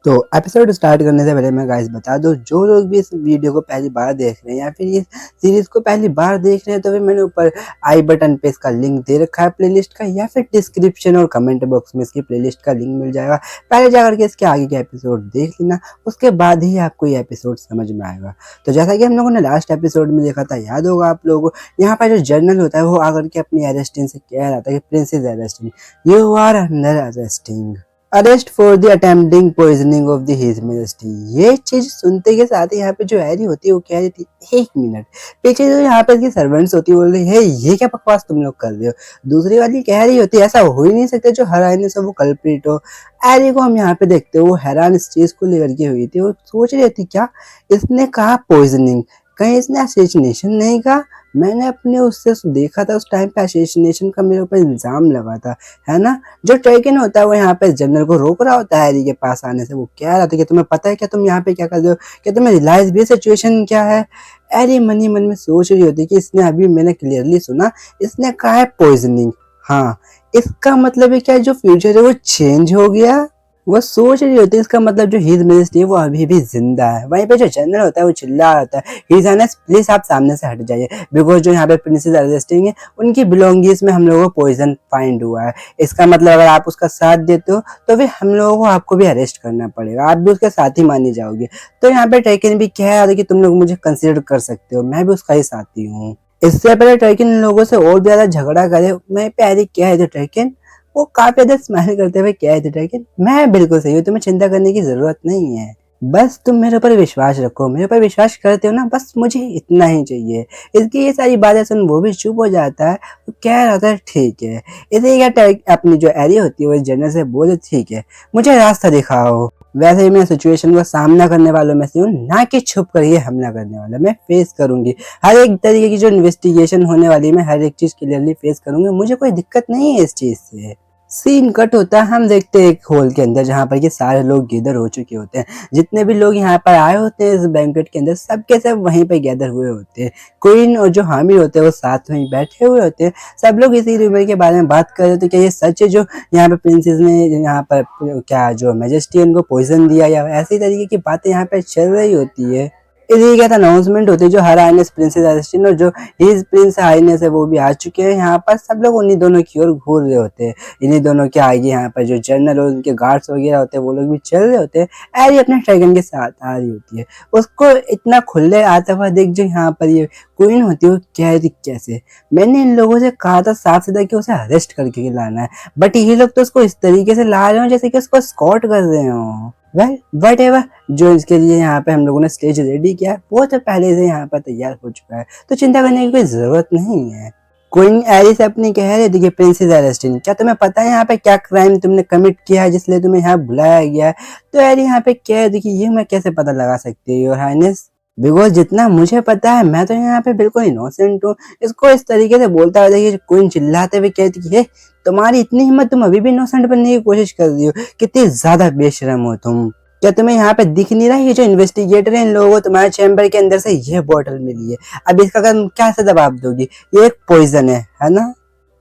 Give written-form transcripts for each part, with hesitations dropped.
तो episode start करने से पहले मैं गाइस बता दूं, जो लोग भी इस वीडियो को पहली बार देख रहे हैं या फिर ये सीरीज को पहली बार देख रहे हैं, तो फिर मैंने ऊपर आई बटन पे इसका लिंक दे रखा है प्लेलिस्ट का, या फिर डिस्क्रिप्शन और कमेंट बॉक्स में इसकी प्लेलिस्ट का लिंक मिल जाएगा। पहले जाकर के इसके आगे के एपिसोड देख लेना, उसके बाद ही आपको ये एपिसोड समझ में आएगा। तो जैसा कि हम लोगों ने लास्ट एपिसोड में देखा था, याद होगा आप लोगों को, यहाँ पर जो जर्नल होता है वो आकर के अपनी अरेस्टिंग से कह रहा था कि princess arresting, you are under arresting, arrest for the attempting poisoning of the his majesty. ये चीज सुनते के साथ ही यहाँ पे जो हैरी होती है वो कह रही थी, एक मिनट। पीछे जो यहाँ पे इसकी सर्वेंट्स होती है बोल रही है, ये क्या बकवास तुम लोग कर रहे हो। दूसरी वाली कह रही होती है, ऐसा हो ही नहीं सकता जो हराने से वो कल्प्रिट हो। हैरी को हम यहाँ पे देखते हो, वो हैरान इस चीज को लेकर के हुई थी। वो सोच रही थी, क्या इसने कहा पॉइजनिंग, कहीं इसने असैसिनेशन नहीं कहा। मैंने अपने उससे देखा था, उस टाइम पे असैसिनेशन का मेरे ऊपर इल्जाम लगा था, है ना। जो ट्रेकिन होता है वो यहाँ पे जनरल को रोक रहा होता है हैरी के पास आने से। वो कह रहा था कि तुम्हें पता है क्या तुम यहाँ पे क्या कर रहे हो, क्या तुम्हें रियलाइज भी सिचुएशन क्या है। हैरी मन ही मन में सोच रही होती कि इसने अभी, मैंने क्लियरली सुना, इसने कहा है पॉइजनिंग। हाँ, इसका मतलब है क्या जो फ्यूचर है वो चेंज हो गया। वो सोच रही होती है इसका मतलब जो हिज मेजेस्टी है वो अभी भी जिंदा है। वहीं पे जो जनरल होता है वो चिल्ला रहा होता है, हिज हाइनेस प्लीज आप सामने से हट जाइए, बिकॉज जो यहाँ पे प्रिंसेस अरेस्टिंग है उनकी बिलोंगिंग्स में हम लोगों को पॉइजन फाइंड हुआ है। इसका मतलब अगर आप उसका साथ देते हो तो फिर हम लोगों को आपको भी अरेस्ट करना पड़ेगा, आप भी उसके साथ ही मानी जाओगे। तो यहाँ पे ट्रैकिन भी कह रहा था कि तुम लोग मुझे कंसिडर कर सकते हो, मैं भी उसका ही साथी हूँ। इससे पहले ट्रैकिन लोगों से और भी ज्यादा झगड़ा करे, मैं प्यारी क्या है ट्रैकिन, वो काफी ज्यादा स्माइल करते हुए कह रहे थे ट्रैकिन, मैं बिल्कुल सही हूँ, तुम्हें चिंता करने की जरूरत नहीं है, बस तुम मेरे ऊपर विश्वास रखो, मेरे ऊपर विश्वास करते हो ना, बस मुझे इतना ही चाहिए। इसकी ये सारी बातें सुन वो भी चुप हो जाता है। वो कह रहा था ठीक है। इसे क्या अपनी जो एरी होती है वो जनरल से बोले, ठीक है मुझे रास्ता दिखाओ। वैसे ही मैं सिचुएशन का सामना करने वालों में से हूँ, ना कि छुप कर ये हमला करने वाला। मैं फेस करूंगी हर एक तरीके की जो इन्वेस्टिगेशन होने वाली है, मैं हर एक चीज क्लियरली फेस करूंगी, मुझे कोई दिक्कत नहीं है इस चीज से। सीन कट होता है, हम देखते हैं एक हॉल के अंदर जहाँ पर ये सारे लोग गैदर हो चुके होते हैं। जितने भी लोग यहाँ पर आए होते हैं इस बैंकेट के अंदर, सबके सब वहीं पर गैदर हुए होते हैं। क्वीन और जो हामी होते हैं वो साथ में ही बैठे हुए होते हैं। सब लोग इसी रूमर के बारे में बात कर रहे थे, क्या ये सच है जो यहाँ पे प्रिंसेस ने यहाँ पर क्या जो मैजेस्टी उनको पॉइजन दिया, या ऐसी तरीके की बातें यहाँ पर चल रही होती है। इसी के अनाउंसमेंट होती है, जो हर हाइनेस प्रिंसेस अरेस्टिन और जो हिज प्रिंस हाइनेस है वो भी आ चुके हैं यहाँ पर। सब लोग उन्हीं दोनों की ओर घूर रहे होते हैं। इन्हीं दोनों के आगे यहाँ पर जो जनरल और उनके गार्ड्स वगैरह होते हैं वो लोग भी चल रहे होते हैं। एरी अपने ड्रैगन के साथ आ रही होती है। उसको इतना खुले आता हुआ देख, जो यहाँ पर ये क्वीन होती है वो कह रही कैसे, मैंने इन लोगों से कहा था साफ सीधा कि उसे अरेस्ट करके लाना है, बट ये लोग तो उसको इस तरीके से ला रहे हो जैसे कि उसको स्कॉट कर रहे हो। वेल वट एवर, जो इसके लिए यहाँ पे हम लोगों ने स्टेज रेडी किया वो तो पहले से यहाँ पर तैयार हो चुका है, तो चिंता करने की कोई जरूरत नहीं है। क्वीन एरी से अपनी कह रही थी कि प्रिंसेस अरेस्टिन, क्या तुम्हें पता है यहाँ पे क्या क्राइम तुमने कमिट किया है जिसलिए तुम्हें यहाँ बुलाया गया है। तो एरी यहाँ पे कह रही थी कि ये मैं कैसे पता लगा सकती हूँ योर हाइनेस, बिकॉज जितना मुझे पता है मैं तो यहाँ पे बिल्कुल इनोसेंट हूँ। इसको इस तरीके से बोलता हुआ देखिए क्वीन चिल्लाते हुए कहती है, तुम्हारी इतनी हिम्मत, तुम अभी भी इनोसेंट बनने की कोशिश कर रही हो, कितनी ज्यादा बेशरम हो तुम। क्या तुम्हें यहाँ पे दिख नहीं रहा, ये जो इन्वेस्टिगेटर है इन लोगों को तुम्हारे चैम्बर के अंदर से ये बोतल मिली है, अब इसका तुम कैसे जवाब दोगी, ये एक पॉइजन है ना।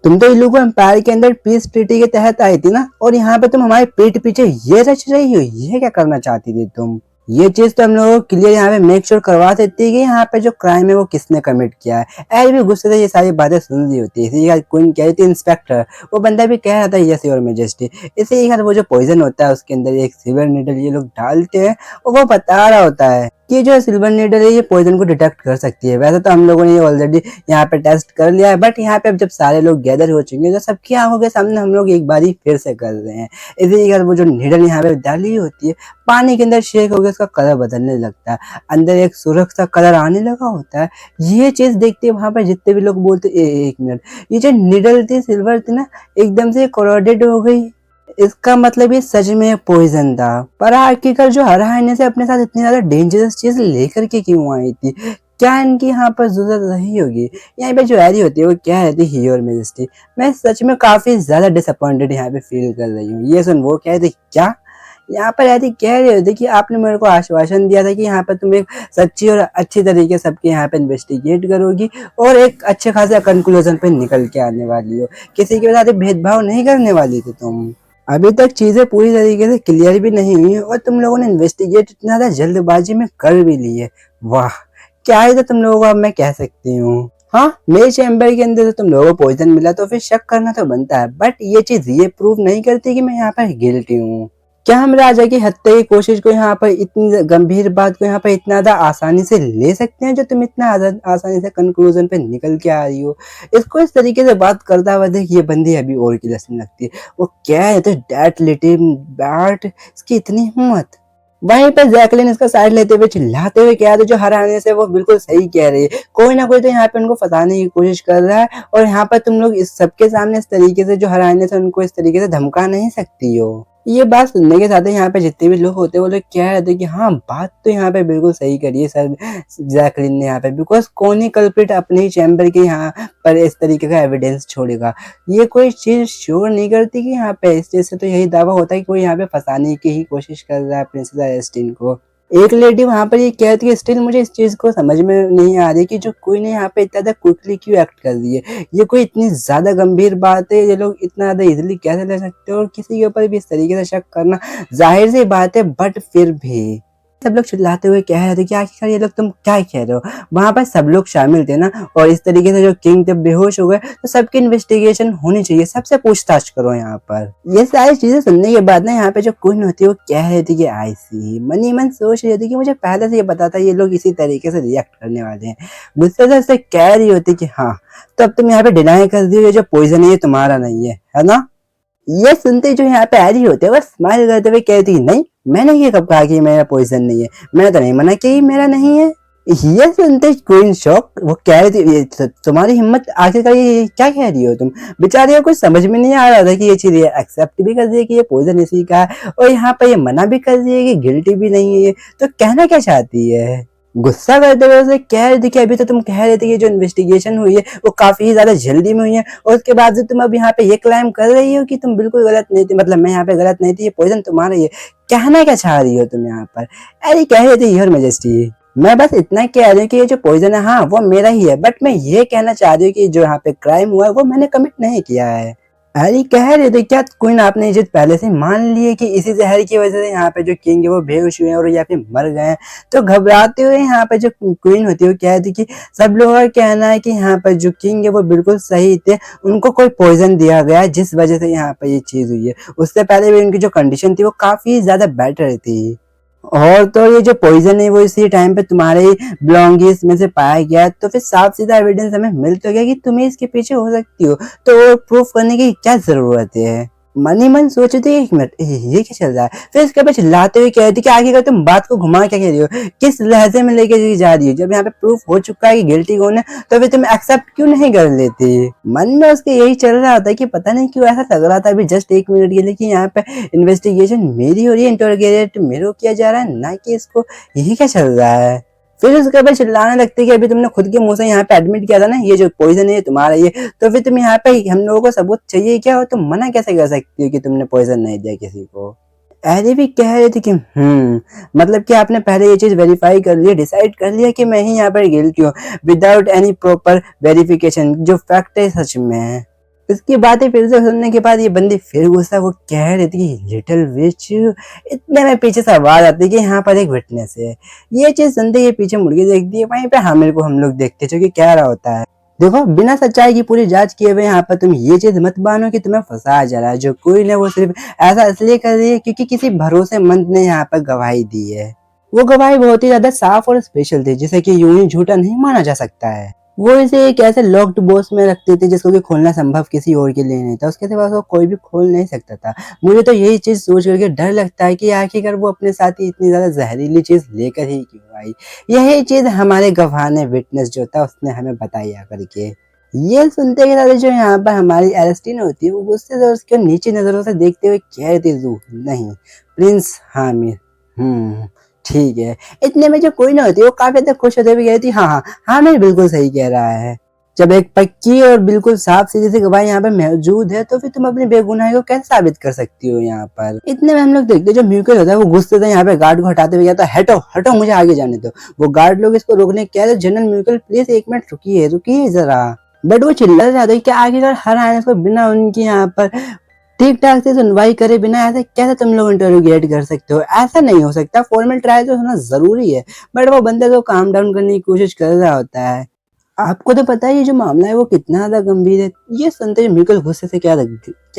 तुम तो इलूगो एम्पायर के अंदर पीस ट्रीटी के तहत आई थी ना, और यहाँ पे तुम हमारे पीठ पीछे ये रच रही हो, ये क्या करना चाहती थी तुम। ये चीज तो हम लोगों को क्लियर यहाँ पे मेक श्योर करवा देती है कि यहाँ पे जो क्राइम है वो किसने कमिट किया है। ऐसे भी गुस्से से ये सारी बातें सुन रही होती है। इसी क्वीन कह रही थी इंस्पेक्टर, वो बंदा भी कह रहा था यस योर मैजेस्टी। इसी के वो जो पॉइजन होता है उसके अंदर एक सिल्वर नीडल ये लोग डालते हैं, और वो बता रहा होता है कि जो सिल्वर नीडल है ये पॉइजन को डिटेक्ट कर सकती है। वैसे तो हम लोगों ने ये ऑलरेडी यहाँ पे टेस्ट कर लिया है, बट यहाँ पे अब जब सारे लोग गैदर हो चुके हैं तो सबकी आंखों के सामने हम लोग एक बारी फिर से कर रहे हैं। इसी के वो जो नीडल यहाँ पे डाली होती है पानी के अंदर शेक होकर उसका कलर बदलने लगता है, अंदर एक सुरख सा कलर आने लगा होता है। ये चीज देखते हैं वहां पर जितने भी लोग बोलते एक मिनट, ये जो निडल थी सिल्वर थी ना, एकदम से कोरोडेड हो गई, इसका मतलब ये सच में पॉइजन था। पर आखिरकार जो हरा हाइने से अपने साथ इतनी ज्यादा डेंजरस चीज लेकर के क्यों आई थी, क्या इनकी यहाँ पर जरूरत रही होगी। यहाँ पे जो एरी होती है वो क्या रहती है योर मैजेस्टी, मैं सच में काफी ज्यादा डिसअपॉइंटेड यहाँ पे फील कर रही हूँ। ये सुन वो कह रही क्या, यहाँ पर ऐसी कह रहे होते कि आपने मेरे को आश्वासन दिया था कि यहाँ पर तुम एक सच्ची और अच्छी तरीके से सबके यहाँ पे इन्वेस्टिगेट करोगी और एक अच्छे खासे कंक्लूजन पे निकल के आने वाली हो, किसी के साथ भेदभाव नहीं करने वाली थी तुम। अभी तक चीजें पूरी तरीके से क्लियर भी नहीं हुई हैं और तुम लोगों ने इन्वेस्टिगेट इतना ज्यादा जल्दबाजी में कर भी ली है। वाह, क्या है तो तुम लोगों को अब मैं कह सकती हूँ। हाँ, मेरे चैम्बर के अंदर से तुम लोगों को पॉइजन मिला तो फिर शक करना तो बनता है, बट ये चीज ये प्रूव नहीं करती कि मैं यहाँ पर गिल्टी हूँ। क्या हम राजा की हत्या की कोशिश को यहाँ पर, इतनी गंभीर बात को यहाँ पर इतना ज्यादा आसानी से ले सकते हैं जो तुम इतना आसानी से कंक्लूजन पे निकल के आ रही हो। इसको इस तरीके से बात करता हुआ देख, ये बंदी अभी और की लक्षण लगती है। वो क्या है तो डैट लिटिल बैट, इसकी इतनी हिम्मत। वहीं पर जैकलिन इसका साइड लेते हुए चिल्लाते हुए कह रहे जो हराने से वो बिल्कुल सही कह रही है, कोई ना कोई तो यहाँ पे उनको फंसाने की कोशिश कर रहा है और यहाँ पर तुम लोग इस सबके सामने इस तरीके से जो हराने से उनको इस तरीके से धमका नहीं सकती हो। ये बात सुनने के साथ ही यहाँ पे जितने भी लोग होते हैं वो लोग कह रहे थे कि हाँ, बात तो यहाँ पे बिल्कुल सही करी है सर जैकलिन ने यहाँ पे, बिकॉज कौन ही कल्प्रिट अपने ही चैम्बर के यहाँ पर इस तरीके का एविडेंस छोड़ेगा। ये कोई चीज श्योर नहीं करती कि यहाँ पे इस चीज से तो यही दावा होता है कि कोई यहाँ पे फंसाने की ही कोशिश कर रहा है प्रिंसेस एलेस्टिन को। एक लेडी वहां पर ये कहती है, स्टिल मुझे इस चीज को समझ में नहीं आ रही कि जो कोई ने यहाँ पे इतना ज्यादा क्विकली क्यों एक्ट कर रही है। ये कोई इतनी ज्यादा गंभीर बात है, ये लोग इतना ज्यादा इजिली कैसे ले सकते हो और किसी के ऊपर भी इस तरीके से शक करना जाहिर सी बात है, बट फिर भी सब लोग चिल्लाते हुए कह रहे थे कि आखिरकार ये लोग तुम क्या कह रहे हो। वहां पर सब लोग शामिल थे ना, और इस तरीके से जो किंग जब बेहोश हो गए तो सबकी इन्वेस्टिगेशन होनी चाहिए, सबसे पूछताछ करो यहाँ पर। ये सारी चीजें सुनने के बाद ना यहाँ पे जो क्वीन होती है वो कह रही थी कि आई सी, मनी मन सोच रही थी कि मुझे पहले से ये पता था ये लोग इसी तरीके से रिएक्ट करने वाले हैं। गुस्से से उससे कह रही होती कि हाँ, तो अब तुम यहाँ पे डिनाई कर दी हो जो पॉइजन है ये तुम्हारा नहीं है ना। ये सुनते जो यहाँ पे आ रही होते बस स्माइल करते हुए कहती नहीं, मैंने ये कब कहा कि मेरा पॉइजन नहीं है, मैंने तो नहीं मना कि मेरा नहीं है। ये सुनते क्वीन शॉक, वो कह रही थी तुम्हारी हिम्मत, आखिरकार ये क्या कह रही हो तुम। बेचारी को कुछ समझ में नहीं आ रहा था कि ये चीज एक्सेप्ट भी कर दी है कि ये पॉइजन इसी का है और यहाँ पे ये मना भी कर दी है कि गिल्टी भी नहीं है, तो कहना क्या चाहती है। गुस्सा करते हुए उसे कह रही थी कि अभी तो तुम कह रहे थे कि जो इन्वेस्टिगेशन हुई है वो काफी ज्यादा जल्दी में हुई है और उसके बाद से तुम अब यहाँ पे ये क्लेम कर रही हो कि तुम बिल्कुल गलत नहीं थी, मतलब मैं यहाँ पे गलत नहीं थी, ये पॉइजन तुम्हारा ही है। कहना क्या चाह रही हो तुम यहाँ पर। अरे कह रही थी योर मैजेस्टी, मैं बस इतना कह रही हूँ कि ये जो पॉइजन है हाँ वो मेरा ही है, बट मैं ये कहना चाह रही हूँ कि जो यहाँ पे क्राइम हुआ है वो मैंने कमिट नहीं किया है। हैरी कह रहे थे क्या क्वीन आपने ये चीज पहले से मान ली है कि इसी जहर की वजह से यहाँ पे जो किंग है वो बेहोश हुए हैं और या फिर मर गए हैं। तो घबराते हुए यहाँ पे जो क्वीन होती है वो कह रही थी कि सब लोगों का कहना है कि यहाँ पर जो किंग है वो बिल्कुल सही थे, उनको कोई पॉइजन दिया गया है जिस वजह से यहाँ पे ये चीज हुई है। उससे पहले भी उनकी जो कंडीशन थी वो काफी ज्यादा बेटर थी। और तो ये जो पॉइजन है वो इसी टाइम पे तुम्हारे बिलोंगिंग्स में से पाया गया, तो फिर साफ सीधा एविडेंस हमें मिल तो गया कि तुम ही इसके पीछे हो सकती हो, तो प्रूफ करने की क्या जरूरत है। मनी मन सोचे थे एक मिनट ये क्या चल रहा है, फिर इसके बाद चिल्लाते हुए कह रही थी कि आखिरकार तुम बात को घुमा क्या कह रही हो, किस लहजे में लेके जा रही हो। जब यहाँ पे प्रूफ हो चुका है कि गिल्टी कौन है तो फिर तुम एक्सेप्ट क्यों नहीं कर लेती। मन में उसके यही चल रहा था कि पता नहीं क्यों ऐसा लग रहा था अभी जस्ट एक मिनट के लिए कि यहाँ पे इन्वेस्टिगेशन मेरी हो रही है, इंटरोगेट मेरे को किया जा रहा है, ना कि इसको। यही क्या चल रहा है। फिर उसके बाद चिल्लाने लगती है कि अभी तुमने खुद के मुंह से यहाँ पे एडमिट किया था ना ये जो पॉइजन है तुम्हारा ये, तो फिर तुम यहाँ पे हम लोगों को सबूत चाहिए क्या, और तुम मना कैसे कर सकती हो कि तुमने पॉइजन नहीं दिया किसी को। ऐसे भी कह रहे थे कि मतलब कि आपने पहले ये चीज वेरीफाई कर लिया, डिसाइड कर लिया कि मैं ही यहाँ पर गिल्टी हूँ विदाउट एनी प्रॉपर वेरिफिकेशन, जो फैक्ट है सच में है। इसकी बातें फिर से सुनने के बाद ये बंदी फिर गुस्सा, वो कह रही थी कि लिटिल विच। इतने में पीछे से आवाज आती है कि यहाँ पर एक विटनेस है। ये चीज सुनते ही पीछे मुड़ के देखती है, वहीं पे हामिर को हम लोग देखते जो कि कह रहा होता है देखो बिना सच्चाई की पूरी जांच किए हुए यहाँ पर तुम ये चीज मत मानो कि तुम्हें फंसाया जा रहा है। जो कोई ने वो सिर्फ ऐसा इसलिए कर रही है क्योंकि किसी भरोसेमंद ने यहाँ पर गवाही दी है। वो गवाही बहुत ही ज्यादा साफ और स्पेशल थी जिसे कि यूं ही झूठा नहीं माना जा सकता है। वो इसे एक ऐसे लॉक्ड बॉक्स में रखते थे जिसको कि खोलना संभव किसी और के लिए नहीं था, उसके सिवा उसको कोई भी खोल नहीं सकता था। मुझे तो यही चीज सोच करके डर लगता है कि आखिरकार वो अपने साथ ही इतनी ज्यादा जहरीली चीज लेकर ही क्यों आई। यही चीज हमारे गवाह ने, विटनेस जो था उसने हमें बताई आकर के। ये सुनते के साथ जो यहाँ पर हमारी एलेस्टीन होती है वो गुस्से से उसके नीचे नजरों से देखते हुए कह रही थी नहीं प्रिंस हामिर, ठीक है। इतने में जो कोई ना होती वो काफी तक खुश होते हुए कह रही थी हाँ मैं बिल्कुल सही कह रहा है। जब एक पक्की और बिल्कुल साफ सीधी सी गवाही यहाँ पर मौजूद है तो फिर तुम अपनी बेगुनाही को कैसे साबित कर सकती हो यहाँ पर। इतने में हम लोग देखते जो म्यूकल होता है वो गुस्से से यहाँ पे गार्ड को हटाते हुए कहता है हटो हटो मुझे आगे जाने दो। वो गार्ड लोग इसको रोकने कह रहे जनरल म्यूकल प्लीज एक मिनट रुकिए जरा, बट वो चिल्ला रहा था कि आखिरकार हर आने को बिना उनकी यहाँ पर ठीक ठाक से सुनवाई करे बिना ऐसे कैसे तुम लोग इंटरोगेट कर सकते हो? ऐसा नहीं हो सकता। फॉर्मल ट्रायल तो होना जरूरी है, बट वो बंदा तो काम डाउन करने की कोशिश कर रहा होता है। आपको तो पता है ये जो मामला है वो कितना ज्यादा गंभीर है। ये सुनते ही बिल्कुल गुस्से से क्या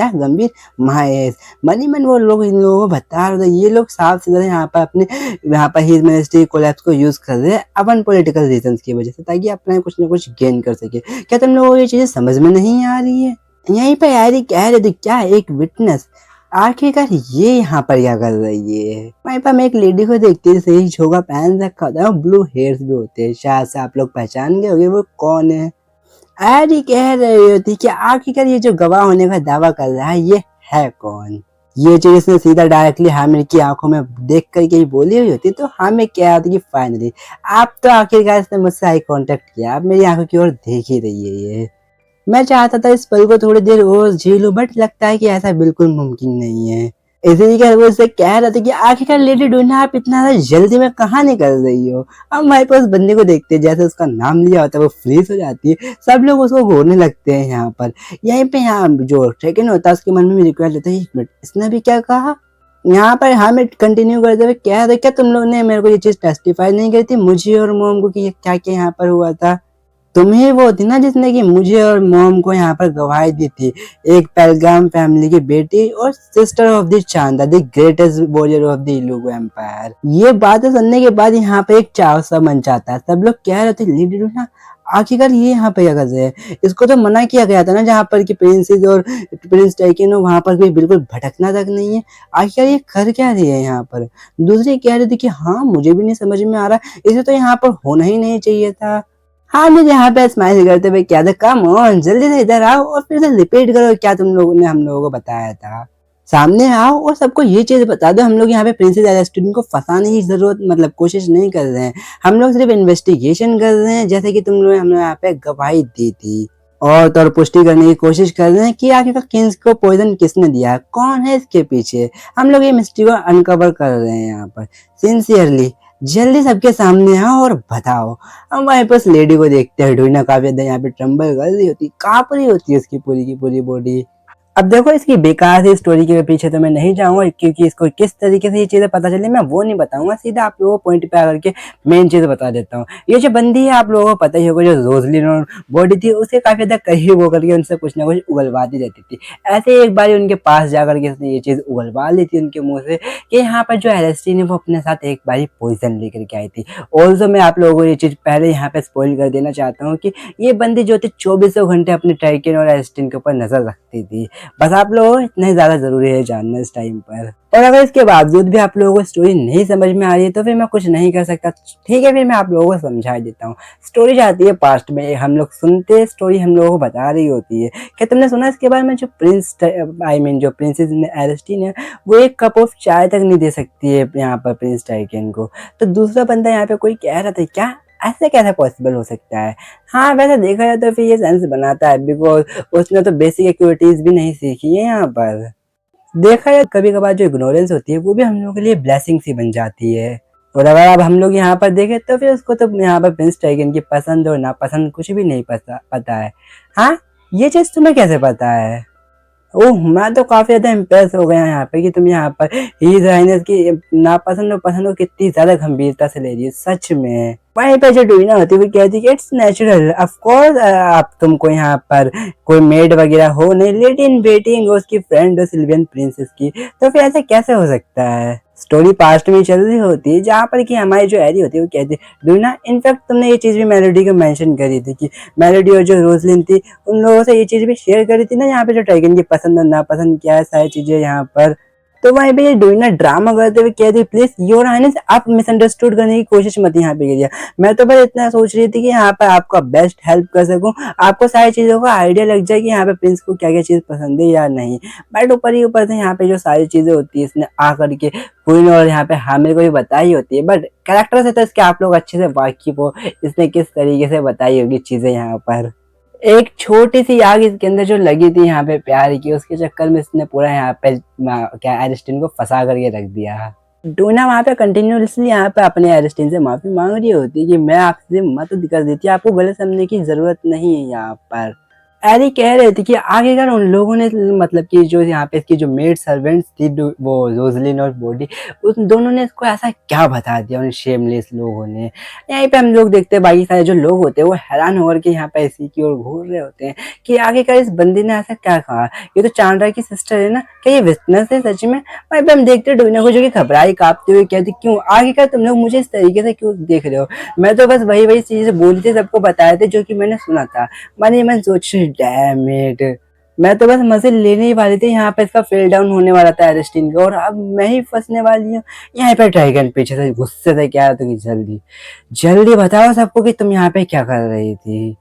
गंभीर महेश मनी मन वो लोग इन लोगों को बता रहे थे। ये लोग साफ सीधे यहाँ पर अपने यहाँ पर हिज मिनिस्ट्री कोलैप्स को यूज कर रहे हैं अपन पॉलिटिकल रीजंस की वजह से, ताकि अपना कुछ ना कुछ गेन कर सके। क्या तुम लोगों को ये चीजें समझ में नहीं आ रही है? यहीं पर यारी कह रहे थे क्या एक विटनेस आखिरकार ये यहाँ पर क्या कर रही है? वहीं पर मैं एक लेडी को देखती थी, सही झोगा पहन रखा होता है, ब्लू हेयर्स भी होते हैं, शायद से आप लोग पहचान गए होंगे वो कौन है। अरे कह रही होती कि आखिरकार ये जो गवाह होने का दावा कर रहा है ये है कौन? ये चीज इसने सीधा डायरेक्टली हामिद की आंखों में देख करके ही बोली हुई होती, तो हमें क्या होती कि फाइनली आप तो आखिरकार इसने मुझसे आई कांटेक्ट किया, आप मेरी आंखों की ओर देख ही रही है ये। मैं चाहता था इस पल को थोड़ी देर और जी लूं, बट लगता है कि ऐसा बिल्कुल मुमकिन नहीं है। इसीलिए वो उससे कह रहा था कि आखिरकार लेडी डूना आप इतना जल्दी में कहाँ निकल रही हो? अब हमारे पास बंदे को देखते हैं, जैसे उसका नाम लिया होता है वो फ्रीज हो जाती है, सब लोग उसको घूरने लगते हैं यहाँ पर। यहीं पे यहाँ जो ट्रेकिंग होता है उसके मन में भी रिक्वेस्ट होता है, एक मिनट इसने भी क्या कहा? यहाँ पर हमें कंटिन्यू करते हुए कह रहे क्या तुम लोग ने मेरे को ये चीज टेस्टिफाई नहीं करी थी मुझे और मोम को कि क्या क्या यहाँ पर हुआ था? तुम ही वो थी ना जिसने कि मुझे और मॉम को यहाँ पर गवाही दी थी, एक पेलगाम फैमिली की बेटी और सिस्टर ऑफ द चांदा, the greatest warrior of the इलुगु एम्पायर। ये बातें सुनने के बाद यहाँ पे एक चाव सा मन चाहता है। सब लोग कह रहे थे लेडी डूना आखिरकार ये यहाँ पे क्या कर रहे हैं? इसको तो मना किया गया था ना जहाँ पर कि प्रिंसेस और प्रिंस टैकिन वहां पर भी बिल्कुल भटकना तक नहीं है। आखिर ये कर क्या रही है यहाँ पर? दूसरी कह रही थी कि हाँ मुझे भी नहीं समझ में आ रहा, इसे तो यहाँ पर होना ही नहीं चाहिए था। हाँ मुझे यहाँ पे स्माइल करते हुए क्या था, कम ऑन जल्दी से इधर आओ और फिर से रिपीट करो क्या तुम लोगों ने हम लोगों को बताया था। सामने आओ और सबको ये चीज बता दो, हम लोग यहाँ पे प्रिंसेस एलेस्टिन को फंसाने की जरूरत मतलब कोशिश नहीं कर रहे हैं, हम लोग सिर्फ इन्वेस्टिगेशन कर रहे हैं, जैसे कि तुम लोग हमने यहाँ पे गवाही दी थी। और तो और पुष्टि करने की कोशिश कर रहे हैं कि आखिर किंग्स को पॉइजन किसने दिया, कौन है इसके पीछे। हम लोग ये मिस्ट्री को अनकवर कर रहे हैं यहाँ पर सिंसियरली। जल्दी सबके सामने आओ और बताओ। हम वहीं पर लेडी को देखते हैं, डूना काफी ज्यादा यहाँ पे ट्रम्बल कर रही होती, कांप रही होती है उसकी पूरी की पूरी बॉडी। अब देखो इसकी बेकार सी स्टोरी के पीछे तो मैं नहीं जाऊंगा, क्योंकि इसको किस तरीके से ये चीजें पता चली मैं वो नहीं बताऊंगा, सीधा आप लोगों को पॉइंट पे आकर के मेन चीज बता देता हूँ। ये जो बंदी है आप लोगों को पता ही होगा, जो रोजलिन और बॉडी थी उसके काफी ज्यादा करीब होकर के उनसे कुछ ना कुछ उगलवाती रहती थी। ऐसे एक बार उनके पास जाकर के उसने ये चीज उगलवा ली थी उनके मुंह से कि यहाँ पर जो एलेस्टीन है वो अपने साथ एक बार पॉइजन लेकर के आई थी। ऑल्सो मैं आप लोगों को ये चीज पहले यहाँ पे स्पॉइल कर देना चाहता हूँ कि ये बंदी जो थी 24 घंटे अपने टाइकिन और एलेस्टीन के ऊपर नजर रखती थी। बस आप लोगों को इतना ही ज्यादा जरूरी है जानना इस टाइम पर। और अगर इसके बावजूद भी आप लोगों को स्टोरी नहीं समझ में आ रही है तो फिर मैं कुछ नहीं कर सकता, ठीक है फिर मैं आप लोगों को समझा देता हूँ। स्टोरी जाती है पास्ट में, हम लोग सुनते स्टोरी हम लोगों को बता रही होती है। क्या तुमने सुना इसके बारे में जो जो प्रिंसेस एलेस्टीन है वो एक कप ऑफ चाय तक नहीं दे सकती है यहाँ पर प्रिंस टाइकन को। तो दूसरा बंदा यहाँ पे कोई कह रहा था क्या ऐसे कैसे पॉसिबल हो सकता है? हाँ वैसे देखा जाए तो फिर ये सेंस बनाता है, बिकॉज उसने तो बेसिक एक्टिविटीज भी नहीं सीखी है यहाँ पर। देखा जाए कभी कभार जो इग्नोरेंस होती है वो भी हम लोगों के लिए ब्लेसिंग सी बन जाती है। और अगर अब हम लोग यहाँ पर देखें तो फिर उसको तो यहाँ पर प्रिंस टाइगन की पसंद और नापसंद कुछ भी नहीं पता है। हाँ ये चीज तुम्हें कैसे पता है? ओह मैं तो काफी ज्यादा इम्प्रेस हो गया यहाँ पे कि तुम यहाँ पर हीज हाइनेस की नापसंद और पसंद को कितनी ज्यादा गंभीरता से ले रही है सच में। वहीं पे जो डूना होती है वो कहती है कि इट्स नेचुरल ऑफ कोर्स, आप तुमको यहाँ पर कोई मेड वगैरह हो नहीं, लेडी इन वेटिंग उसकी फ्रेंड हो सिल्वियन प्रिंसेस की, तो फिर ऐसा कैसे हो सकता है? स्टोरी पास्ट में चल रही होती है जहाँ पर कि हमारी जो एरी होती है वो कहती है डूना, इनफैक्ट तुमने ये चीज भी मेलोडी को मेंशन करी थी कि मेलोडी और जो रोजलिन थी उन लोगों से ये चीज भी शेयर करी थी ना यहाँ पे जो टाइगन की पसंद और नापसंद क्या है सारी चीजें यहाँ पर। तो वहीं पे ये डूना ड्रामा करते हुए कहती प्लीज योर हाइनेस आप मिसअंडरस्टूड करने की कोशिश मत यहाँ पे करिए, मैं तो बस इतना सोच रही थी कि यहाँ पर आपका बेस्ट हेल्प कर सकूं, आपको सारी चीजों का आइडिया लग जाए कि यहाँ पे प्रिंस को क्या क्या चीज पसंद है या नहीं। बट ऊपर ही ऊपर से यहाँ पे जो सारी चीजें होती है इसने आकर के क्वीन और यहाँ पे हामिर को भी बताई होती है, बट कैरेक्टर से तो इसके आप लोग अच्छे से वाकिफ हो, इसने किस तरीके से बताई होगी चीजें यहाँ पर। एक छोटी सी आग इसके अंदर जो लगी थी यहाँ पे प्यार की, उसके चक्कर में इसने पूरा यहाँ पे क्या एरिस्टिन को फंसा करके रख दिया। डूना वहाँ पे कंटिन्यूसली यहाँ पे अपने एरिस्टिन से माफी मांग रही होती है कि मैं आपसे मदद कर देती, आपको गलत समझने की जरूरत नहीं है यहाँ पर। एरी कह रहे थे कि आखिरकार उन लोगों ने मतलब कि जो यहाँ पे इसकी जो मेड सर्वेंट्स थी वो रोजलिन और बॉडी, उन दोनों ने इसको ऐसा क्या बता दिया उन शेमलेस लोगों ने। यहीं पे हम लोग देखते हैं बाकी सारे जो लोग होते हैं वो हैरान होकर के यहाँ पे इसी की ओर घूर रहे होते हैं कि आखिरकार इस बंदी ने ऐसा क्या कहा। ये तो चांद्रा की सिस्टर है ना, क्या ये विटनेस है सच में। वहीं पे हम देखते हैं डोना को जो कि घबराई कांपते हुए कहती क्यों आखिरकार तुम लोग मुझे इस तरीके से क्यों देख रहे हो। मैं तो बस वही वही चीजें बोली थी, सबको बताए थे जो कि मैंने सुना था। मन सोच डैम इट, मैं तो बस मजे लेने ही वाली थी, यहाँ पे इसका फेल डाउन होने वाला था एरिस्टीन का और अब मैं ही फंसने वाली हूँ। यहाँ पे ड्रैगन पीछे से गुस्से से क्या तो कि जल्दी जल्दी बताओ सबको कि तुम यहाँ पे क्या कर रही थी।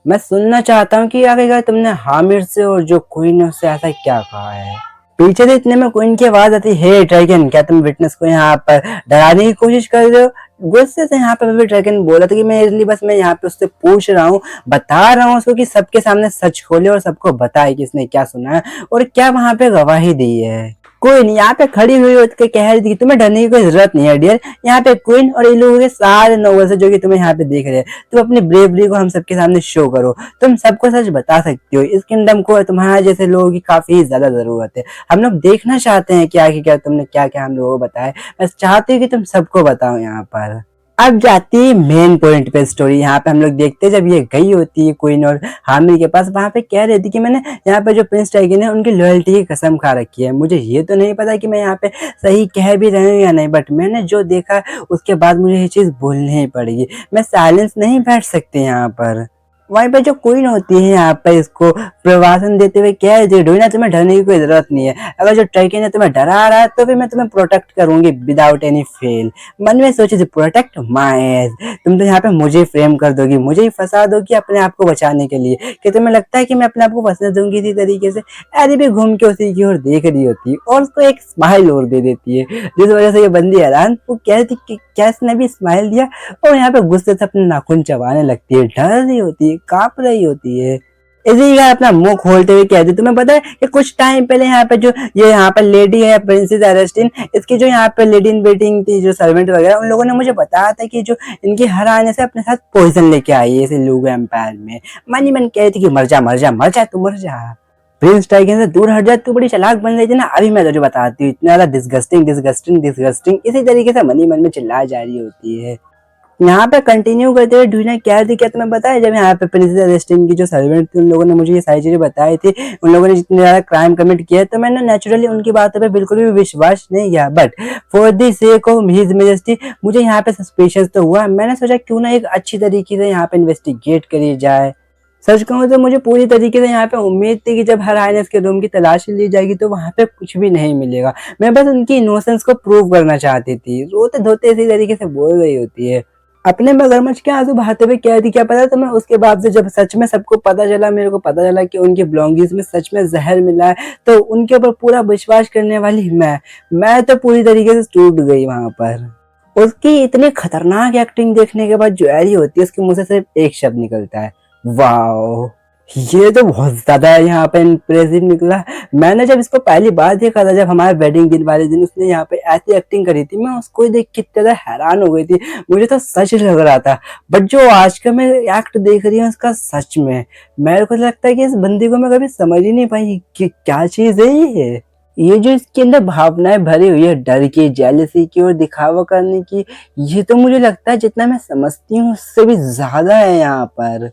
मैं सुनना चाहता हूँ कि आखिरकार तुमने हामिर से और जो क्वीन है उससे ऐसा क्या कहा है। पीछे से इतने में क्वीन की आवाज आती है, हे ड्रैगन क्या तुम विटनेस को यहाँ पर डराने की कोशिश कर रहे हो। गुस्से से यहाँ पे भी ड्रैगन बोला था कि मैं इसलिए बस मैं यहाँ पे उससे पूछ रहा हूँ, बता रहा हूँ उसको कि सबके सामने सच खोले और सबको बताए कि इसने क्या सुना है और क्या वहां पे गवाही दी है। कोई नहीं, यहाँ पे खड़ी हुई होकर के कह रही थी कि तुम्हें डरने की कोई जरूरत नहीं है डियर। यहाँ पे क्वीन और ये लोगों के सारे नोबल से जो कि तुम्हें यहाँ पे देख रहे हैं, तुम अपनी ब्रेवरी को हम सबके सामने शो करो। तुम सबको सच बता सकती हो, इस किंगडम को तुम्हारे जैसे लोगों की काफी ज्यादा जरूरत है। हम लोग देखना चाहते हैं क्या कि क्या तुमने क्या क्या हम लोगों को बताया। बस चाहते हो कि तुम सबको बताओ यहाँ पर। अब जाती है मेन पॉइंट पे स्टोरी। यहाँ पे हम लोग देखते हैं जब ये गई होती है क्वीन और हामिर के पास, वहां पे कह रही थी कि मैंने यहाँ पे जो प्रिंस टाइगन है उनकी लॉयल्टी की कसम खा रखी है। मुझे ये तो नहीं पता कि मैं यहाँ पे सही कह भी रही हूँ या नहीं, बट मैंने जो देखा उसके बाद मुझे ये चीज बोलनी ही पड़ेगी। मैं साइलेंस नहीं बैठ सकती यहाँ पर। वहीं पे जो क्वीन होती है यहाँ पे इसको प्रवासन देते हुए कह रही डोना तुम्हें डरने की कोई जरूरत नहीं है। अगर जो टाइगन है तुम्हें डरा रहा है तो फिर मैं तुम्हें प्रोटेक्ट करूंगी विदाउट एनी फेल। मन में सोचे थे प्रोटेक्ट माय एज, तुम तो यहाँ पे मुझे फ्रेम कर दोगी, मुझे ही फंसा दोगी अपने आप को बचाने के लिए। कि तुम्हें लगता है कि मैं अपने आप को फंसने दूंगी इसी तरीके से। ऐसी भी घूम के उसी की ओर देख रही होती है और उसको एक स्माइल और दे देती है, जिस वजह से ये बंदी हैरान, वो कह रही थी कि क्या इसने भी स्माइल दिया। और यहाँ पे गुस्से से अपने नाखून चबाने लगती है, डर रही होती है, कांप रही होती है। इसी का अपना मुंह खोलते हुए कहती तुम्हें पता है कि कुछ टाइम पहले यहाँ पे जो ये यहाँ पे लेडी है प्रिंसेस एरेस्टिन, इसकी जो यहाँ पे लेडी इन वेटिंग थी जो सर्वेंट वगैरह, उन लोगों ने मुझे बताया था कि जो इनकी हर आने से अपने साथ पॉइजन लेके आई है इसे लूगो एम्पायर में। मन ही मन कहती थी कि मर जा मर जा मर जा तू मर जा, प्रिंस टाइगन से दूर हट जा, तू बड़ी चालाक बन रही थी ना, अभी मैं तुझे बताती हूँ। इतना ज्यादा डिस्गस्टिंग डिस्गस्टिंग डिस्गस्टिंग इसी तरीके से मन ही मन में चिल्लाई जा रही होती है। यहाँ पे कंटिन्यू करते हुए ढूंढना क्या थी क्या तुम्हें पता है, जब यहाँ पे प्रिंसेस एलेस्टिन की जो सर्वेंट थी उन लोगों ने मुझे ये सारी चीजें बताई थी, उन लोगों ने जितने ज्यादा क्राइम कमिट किया तो मैंने नेचुरली उनकी बातों पे बिल्कुल भी विश्वास नहीं किया। But for the sake of his majesty मुझे यहाँ पे सस्पिशियस तो हुआ। मैंने सोचा क्यों ना एक अच्छी तरीके से यहाँ पे इन्वेस्टिगेट करी जाए। सच कहूँ तो मुझे पूरी तरीके से यहाँ पे उम्मीद थी कि जब हर आइनेस के रूम की तलाशी ली जाएगी तो वहां पे कुछ भी नहीं मिलेगा। मैं बस उनकी इनोसेंस को प्रूव करना चाहती थी। रोते धोते इसी तरीके से बोल रही होती है, अपने मगरमच्छ के आंसू बहाते हुए कह दी क्या पता तुम्हें उसके बाद से जब सच में सबको पता चला, मेरे को पता चला कि उनकी ब्लॉन्गिस में सच में जहर मिला है, तो उनके ऊपर पूरा विश्वास करने वाली मैं तो पूरी तरीके से टूट गई वहां पर। उसकी इतनी खतरनाक एक्टिंग देखने के बाद जो एरी होती है उसके मुंह से सिर्फ एक शब्द निकलता है, वाओ। ये तो बहुत ज्यादा यहाँ पे इम्प्रेसिव निकला। मैंने जब इसको पहली बार देखा था, जब हमारे वेडिंग दिन वाले दिन उसने यहाँ पे ऐसी एक्टिंग करी थी, मैं उसको देख के इतना ज्यादा हैरान हो गई थी, मुझे तो सच लग रहा था। बट जो आज का मैं एक्ट देख रही हूँ उसका, सच में मेरे को लगता है कि इस बंदी को मैं कभी समझ ही नहीं पाई कि क्या चीज है ये जो इसके अंदर भावनाएं भरी हुई है, डर की, जेलसी की और दिखावा करने की, ये तो मुझे लगता है जितना मैं समझती हूँ उससे भी ज्यादा है यहाँ पर।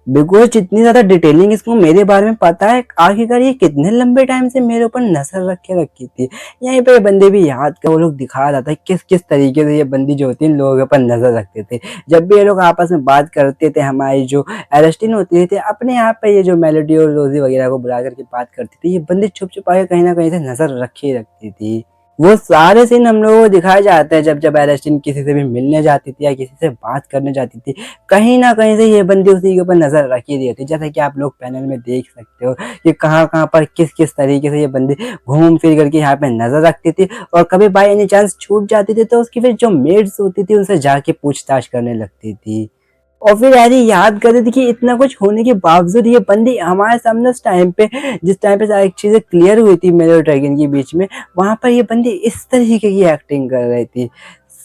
बिकॉज जितनी ज्यादा डिटेलिंग इसको मेरे बारे में पता है, आखिरकार ये कितने लंबे टाइम से मेरे ऊपर नजर रखे रखी थी। यहीं पे बंदे भी याद कर, वो लोग दिखा रहा था किस किस तरीके से ये बंदी जो होती है इन लोगों के ऊपर नजर रखते थे। जब भी ये लोग आपस में बात करते थे, हमारी जो एरेस्टिन होती थी अपने यहाँ पे ये जो मेलोडी और रोजी वगैरह को बुला करके बात करती थी, ये बंदी छुप छुपा के कहीं ना कहीं से नजर रखी रखती थी। वो सारे सीन हम लोगों को दिखाए जाते हैं जब जब एरेस्टिन किसी से भी मिलने जाती थी या किसी से बात करने जाती थी, कहीं ना कहीं से ये बंदी उसी के ऊपर नजर रखी रही होती है। जैसा कि आप लोग पैनल में देख सकते हो कि कहाँ कहाँ पर किस किस तरीके से ये बंदी घूम फिर करके यहाँ पे नजर रखती थी, और कभी बाई एनी चांस छूट जाती थी तो उसकी फिर जो मेड्स होती थी उनसे जाके पूछताछ करने लगती थी। और फिर यार ये याद कर रही थी कि इतना कुछ होने के बावजूद ये बंदी हमारे सामने उस टाइम पे, जिस टाइम पे सारी चीजें क्लियर हुई थी मेरे और ड्रैगन के बीच में, वहां पर ये बंदी इस तरीके की एक्टिंग कर रही थी।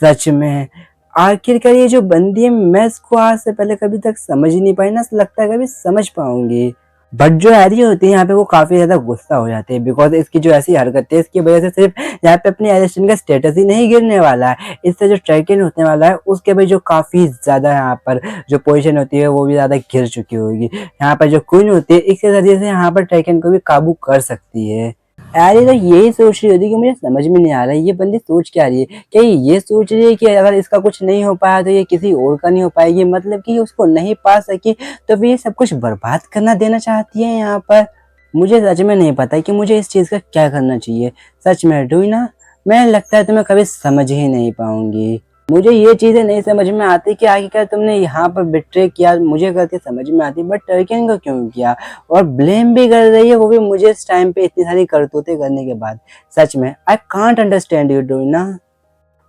सच में आखिरकार ये जो बंदी है, मैं इसको आज से पहले कभी तक समझ ही नहीं पाई, ना लगता है कभी समझ पाऊंगी। बट जो हैरी होती है यहाँ पे वो काफी ज्यादा गुस्सा हो जाते हैं, बिकॉज इसकी जो ऐसी हरकत है इसकी वजह से सिर्फ यहाँ पे अपने एलिस्टन का स्टेटस ही नहीं गिरने वाला है, इससे जो ट्रैकिंग होने वाला है उसके भी जो काफी ज्यादा यहाँ पर जो पोजीशन होती है वो भी ज्यादा गिर चुकी होगी। यहाँ पर जो क्वीन होती है इसके जरिए से यहाँ पर ट्रैकिंग को भी काबू कर सकती है। अरे तो यही सोच रही होती कि मुझे समझ में नहीं आ रहा है ये बंदी सोच क्या रही है। क्या ये सोच रही है कि अगर इसका कुछ नहीं हो पाया तो ये किसी और का नहीं हो पाएगी, मतलब कि उसको नहीं पा सकी तो फिर ये सब कुछ बर्बाद करना देना चाहती है यहाँ पर। मुझे सच में नहीं पता कि मुझे इस चीज़ का क्या करना चाहिए। सच में डूइना, मैं लगता है तुम्हें कभी समझ ही नहीं पाऊंगी। मुझे ये चीज़ें नहीं समझ में आती कि आखिरकार तुमने यहाँ पर बिट्रे किया, मुझे करके समझ में आती बट टर्किन को क्यों किया, और ब्लेम भी कर रही है वो भी मुझे इस टाइम पे इतनी सारी करतूतें करने के बाद। सच में आई कांट अंडरस्टैंड यू डूइना।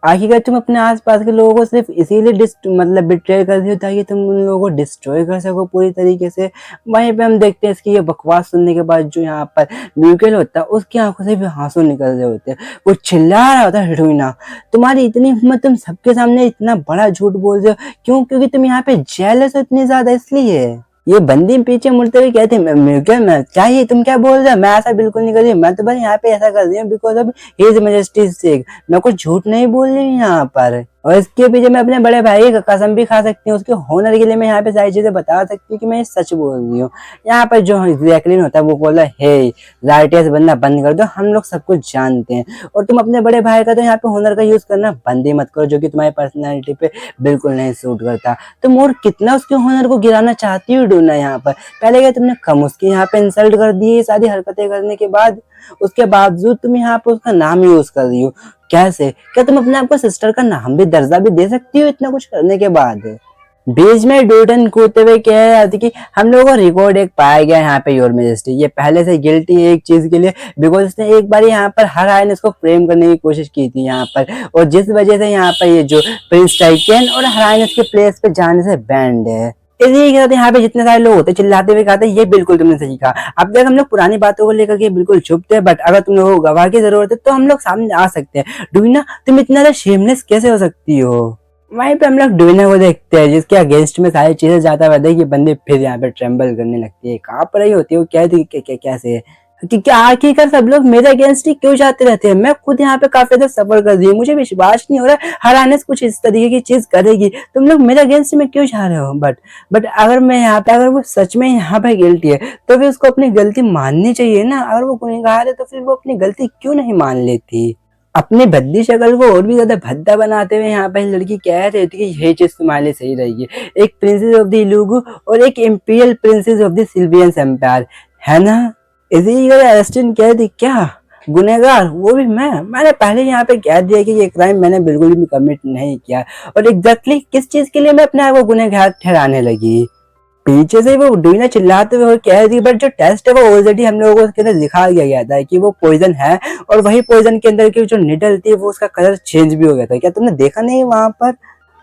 आखिरकार तुम अपने आसपास के लोगों को सिर्फ इसीलिए मतलब बिट्रे करती हो ताकि तुम उन लोगों को डिस्ट्रॉय कर सको पूरी तरीके से। वहीं पे हम देखते हैं इसकी ये बकवास सुनने के बाद जो यहाँ पर म्यूकेल होता है उसकी आंखों से भी आंसू निकल रहे होते हैं। वो चिल्ला रहा होता है, डूइना तुम्हारी इतनी हिम्मत, तुम सबके सामने इतना बड़ा झूठ बोल रहे हो क्यों? क्योंकि तुम यहाँ पे जेलस हो इतनी ज्यादा इसलिए। ये बंदी पीछे मुड़ते हुए कहते हैं म्यूकेल मैं चाहिए, तुम क्या बोल रहे हो? मैं ऐसा बिल्कुल नहीं कर रही, मैं तो बस यहाँ पे ऐसा कर रही हूँ बिकॉज ऑफ हिज मैजेस्टी सेक, मैं कुछ झूठ नहीं बोल रही हूँ यहाँ पर। और इसके पीछे मैं अपने बड़े भाई की कसम भी खा सकती हूँ, उसके होनर के लिए मैं यहाँ पे सारी चीजें बता सकती हूँ कि मैं ये सच बोल रही हूँ। यहाँ पर जो जैकलिन होता है वो बोल रहा है हे राइटियस बनना बंद कर दो, हम लोग सब कुछ जानते हैं, और तुम अपने बड़े भाई का तो यहाँ पे होनर का यूज करना बंद ही मत करो जो कि तुम्हारी पर्सनैलिटी पे बिल्कुल नहीं सूट करता। तुम और कितना उसके होनर को गिराना चाहती हो डूना यहाँ पर? पहले क्या तुमने कम उसकी यहाँ पे इंसल्ट कर दी है सारी हरकतें करने के बाद, उसके बावजूद तुम यहाँ पे उसका नाम यूज कर रही हो। कैसे? क्या तुम अपने आप को सिस्टर का नाम भी दर्जा भी दे सकती हो इतना कुछ करने के बाद? बीच में डूटन कूदते हुए कह रहा था कि हम लोगों को रिकॉर्ड एक पाया गया यहाँ पे योर मेजेस्टी, ये पहले से गिल्टी है एक चीज के लिए बिकॉज इसने एक बार यहाँ पर हर आय ने इसको फ्रेम करने की कोशिश की थी यहाँ पर, और जिस वजह से यहाँ पर ये जो प्रिंस टाइकेन और हर आय इसके प्लेस पे जाने से बैंड है। इसलिए यहाँ पे जितने सारे लोग होते चिल्लाते हुए कहते ये बिल्कुल तुमने सही कहा। अब तक हम लोग पुरानी बातों को लेकर के बिल्कुल चुप थे, बट अगर तुम लोगों को गवाह की जरूरत है तो हम लोग सामने आ सकते हैं। डूइना तुम इतना ज्यादा शेमलेस कैसे हो सकती हो? वहीं पे हम लोग डूइना को देखते हैं जिसके अगेंस्ट में सारी चीजें जाता रहता है कि बंदे फिर यहाँ पे ट्रेम्बल करने लगती है। कहाँ पर ही होती है वो, क्या थी कैसे कि क्या आखिरकार सब लोग मेरे अगेंस्ट ही क्यों जाते रहते हैं? मैं खुद यहाँ पे काफी ज्यादा सफर कर रही हूँ, मुझे विश्वास नहीं हो रहा हर आने से कुछ इस तरीके की चीज करेगी, तुम लोग मेरे अगेंस्ट में क्यों जा रहे हो? बट अगर मैं यहाँ पे, अगर वो सच में यहाँ पे गिल्टी है तो फिर उसको अपनी गलती माननी चाहिए ना। अगर वो गुनहगार है तो फिर वो अपनी गलती क्यों नहीं मान लेती? अपनी भद्दी शक्ल को और भी ज्यादा भद्दा बनाते हुए यहाँ पे लड़की कह रही थी कि ये चीज तुम्हारे लिए सही रहेगी, एक प्रिंसेस ऑफ द इलुगु और एक इंपीरियल प्रिंसेस ऑफ द सिल्वियंस एम्पायर, है ना? इसी एस्टिन कह दी क्या गुनहगार, वो भी मैंने पहले यहाँ पे कह दिया कि ये क्राइम मैंने बिल्कुल भी कमिट नहीं किया, और एग्जैक्टली किस चीज के लिए मैं अपने आप को गुनहगार ठहराने लगी? पीछे से वो डूइना चिल्लाते हुए कह रही थी बट जो टेस्ट है वो ऑलरेडी हम लोगों को उसके अंदर दिखा दिया गया था कि वो पॉइजन है, और वही पॉइजन के अंदर की जो निडल थी वो उसका कलर चेंज भी हो गया था। क्या तुमने देखा नहीं वहां पर?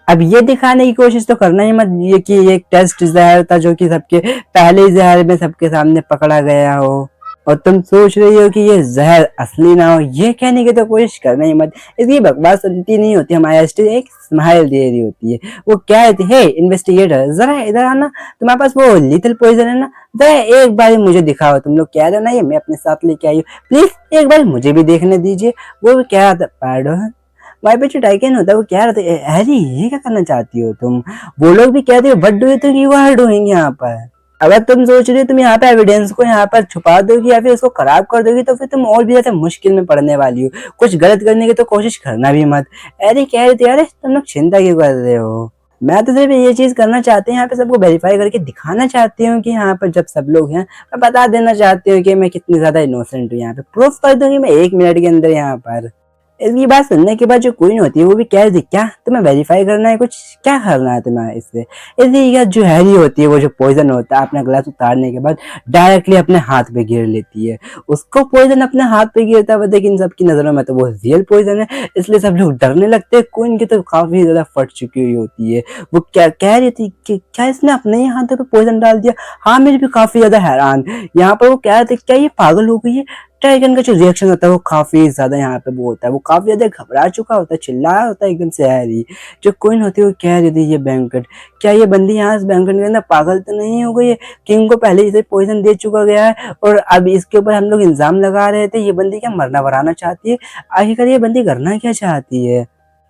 अब ये दिखाने की कोशिश तो करना ही मत ये कि ये एक टेस्ट जहर था जो कि सबके पहले ही जहर में सबके सामने पकड़ा गया हो, और तुम सोच रही हो कि ये जहर असली ना हो, ये कहने की तो कोशिश करना ही मत। इसकी बकवास सुनती नहीं होती, हमारी एस्टी एक स्माइल दे रही होती है। वो क्या है, हे इन्वेस्टिगेटर जरा इधर आना, तुम्हारे पास वो लिटिल पॉइजन है ना, जरा एक बार मुझे दिखाओ। तुम लोग कह रहे ना ये मैं अपने साथ लेके आई हूँ, प्लीज एक बार मुझे भी देखने दीजिए। वो कह रहा था पैडोन, वहीं पे जो टाइकन होता है वो कह रहा था हैरी ये क्या करना चाहती हो तुम? वो लोग भी कहते हो but do you think you are doing यहाँ पर? अगर तुम सोच रही हो तुम यहाँ पे एविडेंस को यहाँ पर छुपा दोगी या फिर उसको खराब कर दोगी तो फिर तुम और भी ज्यादा मुश्किल में पड़ने वाली हो। कुछ गलत करने की तो कोशिश करना भी मत। अरे कह रही थी अरे तुम लोग चिंता क्यों कर रहे हो, मैं तो सिर्फ ये चीज करना चाहती हूँ, यहाँ पे सबको वेरीफाई करके दिखाना चाहती हूँ कि यहाँ पर जब सब लोग हैं मैं बता देना चाहती हूँ कि मैं कितनी ज्यादा इनोसेंट हूँ। यहाँ पे प्रूफ कर दूंगी मैं 1 मिनट के अंदर यहाँ पर। इसकी बात सुनने के बाद जो क्वीन होती है वो भी कह रही थी क्या तुम्हें वेरीफाई करना है, कुछ क्या करना है तुम्हें इससे? इसलिए जो हैरी होती है वो जो पॉइजन होता है अपना ग्लास उतारने के बाद डायरेक्टली अपने हाथ पे गिर लेती है। उसको पॉइजन अपने हाथ पे गिरता है, लेकिन सबकी नजरों में तो वो रियल पॉइजन है, इसलिए सब लोग डरने लगते हैं। क्वीन की तो काफी ज्यादा फट चुकी हुई होती है। वो क्या कह रही थी कि क्या इसने अपने ही हाथों पे पॉइजन डाल दिया? हाँ मेरी भी काफी ज्यादा हैरान। यहाँ पर वो कह रहे थे क्या ये पागल हो गई है, टाइगन का जो रिएक्शन होता है वो काफी ज्यादा यहाँ पे वो होता है, वो काफी ज्यादा घबरा चुका होता है, चिल्लाया होता है एकदम से हैरी। जो क्वीन होती है वो कह रही थी ये बैंकेट, क्या ये बंदी यहाँ इस बैंकेट के अंदर पागल तो नहीं हो गई है? किंग को पहले इसे पॉइजन दे चुका गया है और अब इसके ऊपर हम लोग इल्जाम लगा रहे थे, ये बंदी क्या मरना वराना चाहती है? आखिरकार ये बंदी करना क्या चाहती है?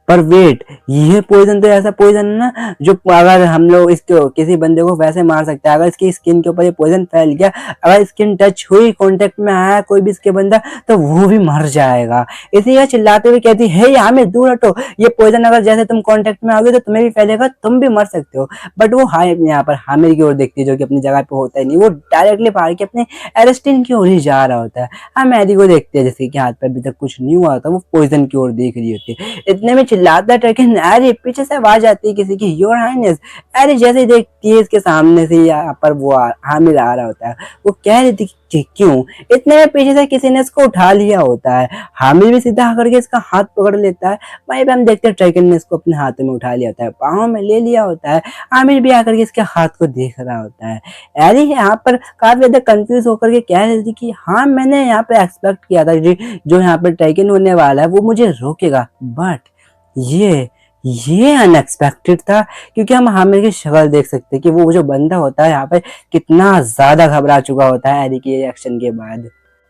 पर वेट, ये पॉइजन तो ऐसा पॉइजन है ना जो अगर हम लोग इसको किसी बंदे को वैसे मार सकते हैं। अगर इसकी स्किन के ऊपर ये पॉइजन फैल गया, अगर स्किन टच हुई, कांटेक्ट में आया कोई भी इसके बंदा, तो वो भी मर जाएगा। इसलिए चिल्लाते हुए कहती है यहाँ दूर हटो, ये पॉइजन अगर जैसे तुम कांटेक्ट में आओगे तो तुम्हें भी फैलेगा, तुम भी मर सकते हो। बट वो यहाँ पर हामिर की ओर देखती है जो कि अपनी जगह पे होता ही नहीं, वो डायरेक्टली फाड़ के अपने एरेस्टिन की ओर ही जा रहा होता है। हम एडी को देखते हैं जैसे कि हाथ पर अभी तक कुछ नहीं हुआ था, वो पॉइजन की ओर देख रही होती है। इतने में चिल्लाता ट्रैकन, अरे पीछे से आवाज आती है किसी की, योर हाइनेस। अरे जैसे ही देखती है इसके सामने से यहाँ पर वो हामिर आ रहा होता है, वो कह रही थी कि क्यों? इतने में पीछे से किसी ने इसको उठा लिया होता है। हामिर भी सीधा आकर के इसका हाथ पकड़ लेता है। वहीं पे हम देखते हैं ट्रैकन ने इसको अपने हाथ में उठा लिया होता है, पाँव में ले लिया होता है। हामिर भी आकर के इसके हाथ को देख रहा होता है। अरे यहाँ पर काफी ज्यादा कंफ्यूज होकर के कह रही थी कि हाँ मैंने यहाँ पे एक्सपेक्ट किया था जो यहाँ पर ट्रैकन होने वाला है वो मुझे रोकेगा, बट ये अनएक्सपेक्टेड था। क्योंकि हम हामिर की शक्ल देख सकते हैं कि वो जो बंदा होता है यहाँ पे कितना ज्यादा घबरा चुका होता है हैरी के रिएक्शन के बाद।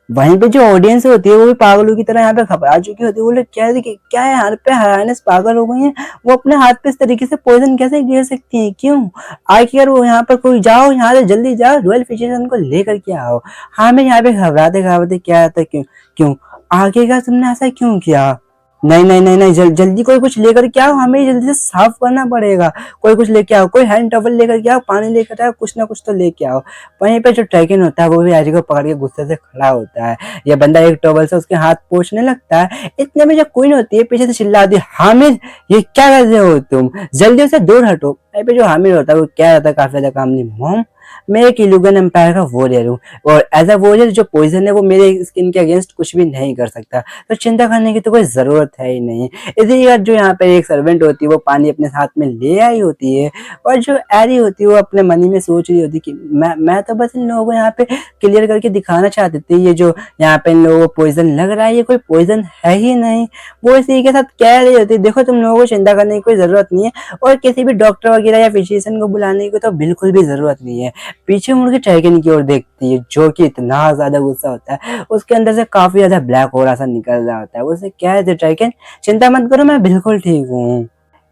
वहीं पे जो ऑडियंस होती है वो भी पागलों की तरह यहाँ पे घबरा चुकी होती है। वो लोग कह रहे कि क्या है यहाँ पे हाइनेस पागल हो गई है, वो अपने हाथ पे इस तरीके से पॉइजन कैसे गिर सकती है? क्यों? आखिर वो यहाँ पर कोई जाओ, यहाँ से जल्दी जाओ, रॉयल फिजिशियन को लेकर के आओ। हाँ मैं यहाँ पे घबराते घबराते क्या था, क्यों क्यों आगे का तुमने ऐसा क्यों किया? नहीं नहीं नहीं नहीं, जल्दी कोई कुछ लेकर के आओ, हमें जल्दी से साफ करना पड़ेगा। कोई कुछ लेके आओ, कोई हैंड टॉवल लेकर के आओ, पानी लेकर आओ, कुछ ना कुछ तो लेके आओ। वहीं पे जो ट्रैकन होता है वो भी हैरी को पकड़ के गुस्से से खड़ा होता है। ये बंदा एक टॉवल से उसके हाथ पोंछने लगता है। इतने में जो क्वीन होती है पीछे से चिल्लाती है, हामिर ये क्या कर रहे हो तुम, जल्दी से दूर हटो। वहीं पे जो हामिर होता है वो क्या रहता है काफी ज्यादा काम नहीं, मॉम मैं एक इल्यूगन एम्पायर का वॉरियर हूँ और एज अ वॉरियर जो पॉइजन है वो मेरे स्किन के अगेंस्ट कुछ भी नहीं कर सकता, तो चिंता करने की तो कोई जरूरत है ही नहीं। इसी जो यहाँ पे एक सर्वेंट होती है वो पानी अपने साथ में ले आई होती है और जो एरी होती है वो अपने मनी में सोच रही होती है कि मैं तो बस इन लोगों को यहाँ पे क्लियर करके दिखाना चाहती थी, ये जो यहाँ पे इन लोगों को पॉइजन लग रहा है ये कोई पॉइजन है ही नहीं। वो इसी के साथ कह रही होती है देखो तुम लोगों को चिंता करने की कोई जरूरत नहीं है और किसी भी डॉक्टर वगैरह या फिजिशियन को बुलाने की तो बिल्कुल भी जरूरत नहीं है। पीछे मुड़ के ट्रैकन की ओर देखती है जो कि इतना ज्यादा गुस्सा होता है, उसके अंदर से काफी ज्यादा ब्लैक हो सा निकल रहा होता है। वो उसे कह रहे ट्रैकन चिंता मत करो मैं बिल्कुल ठीक हूँ।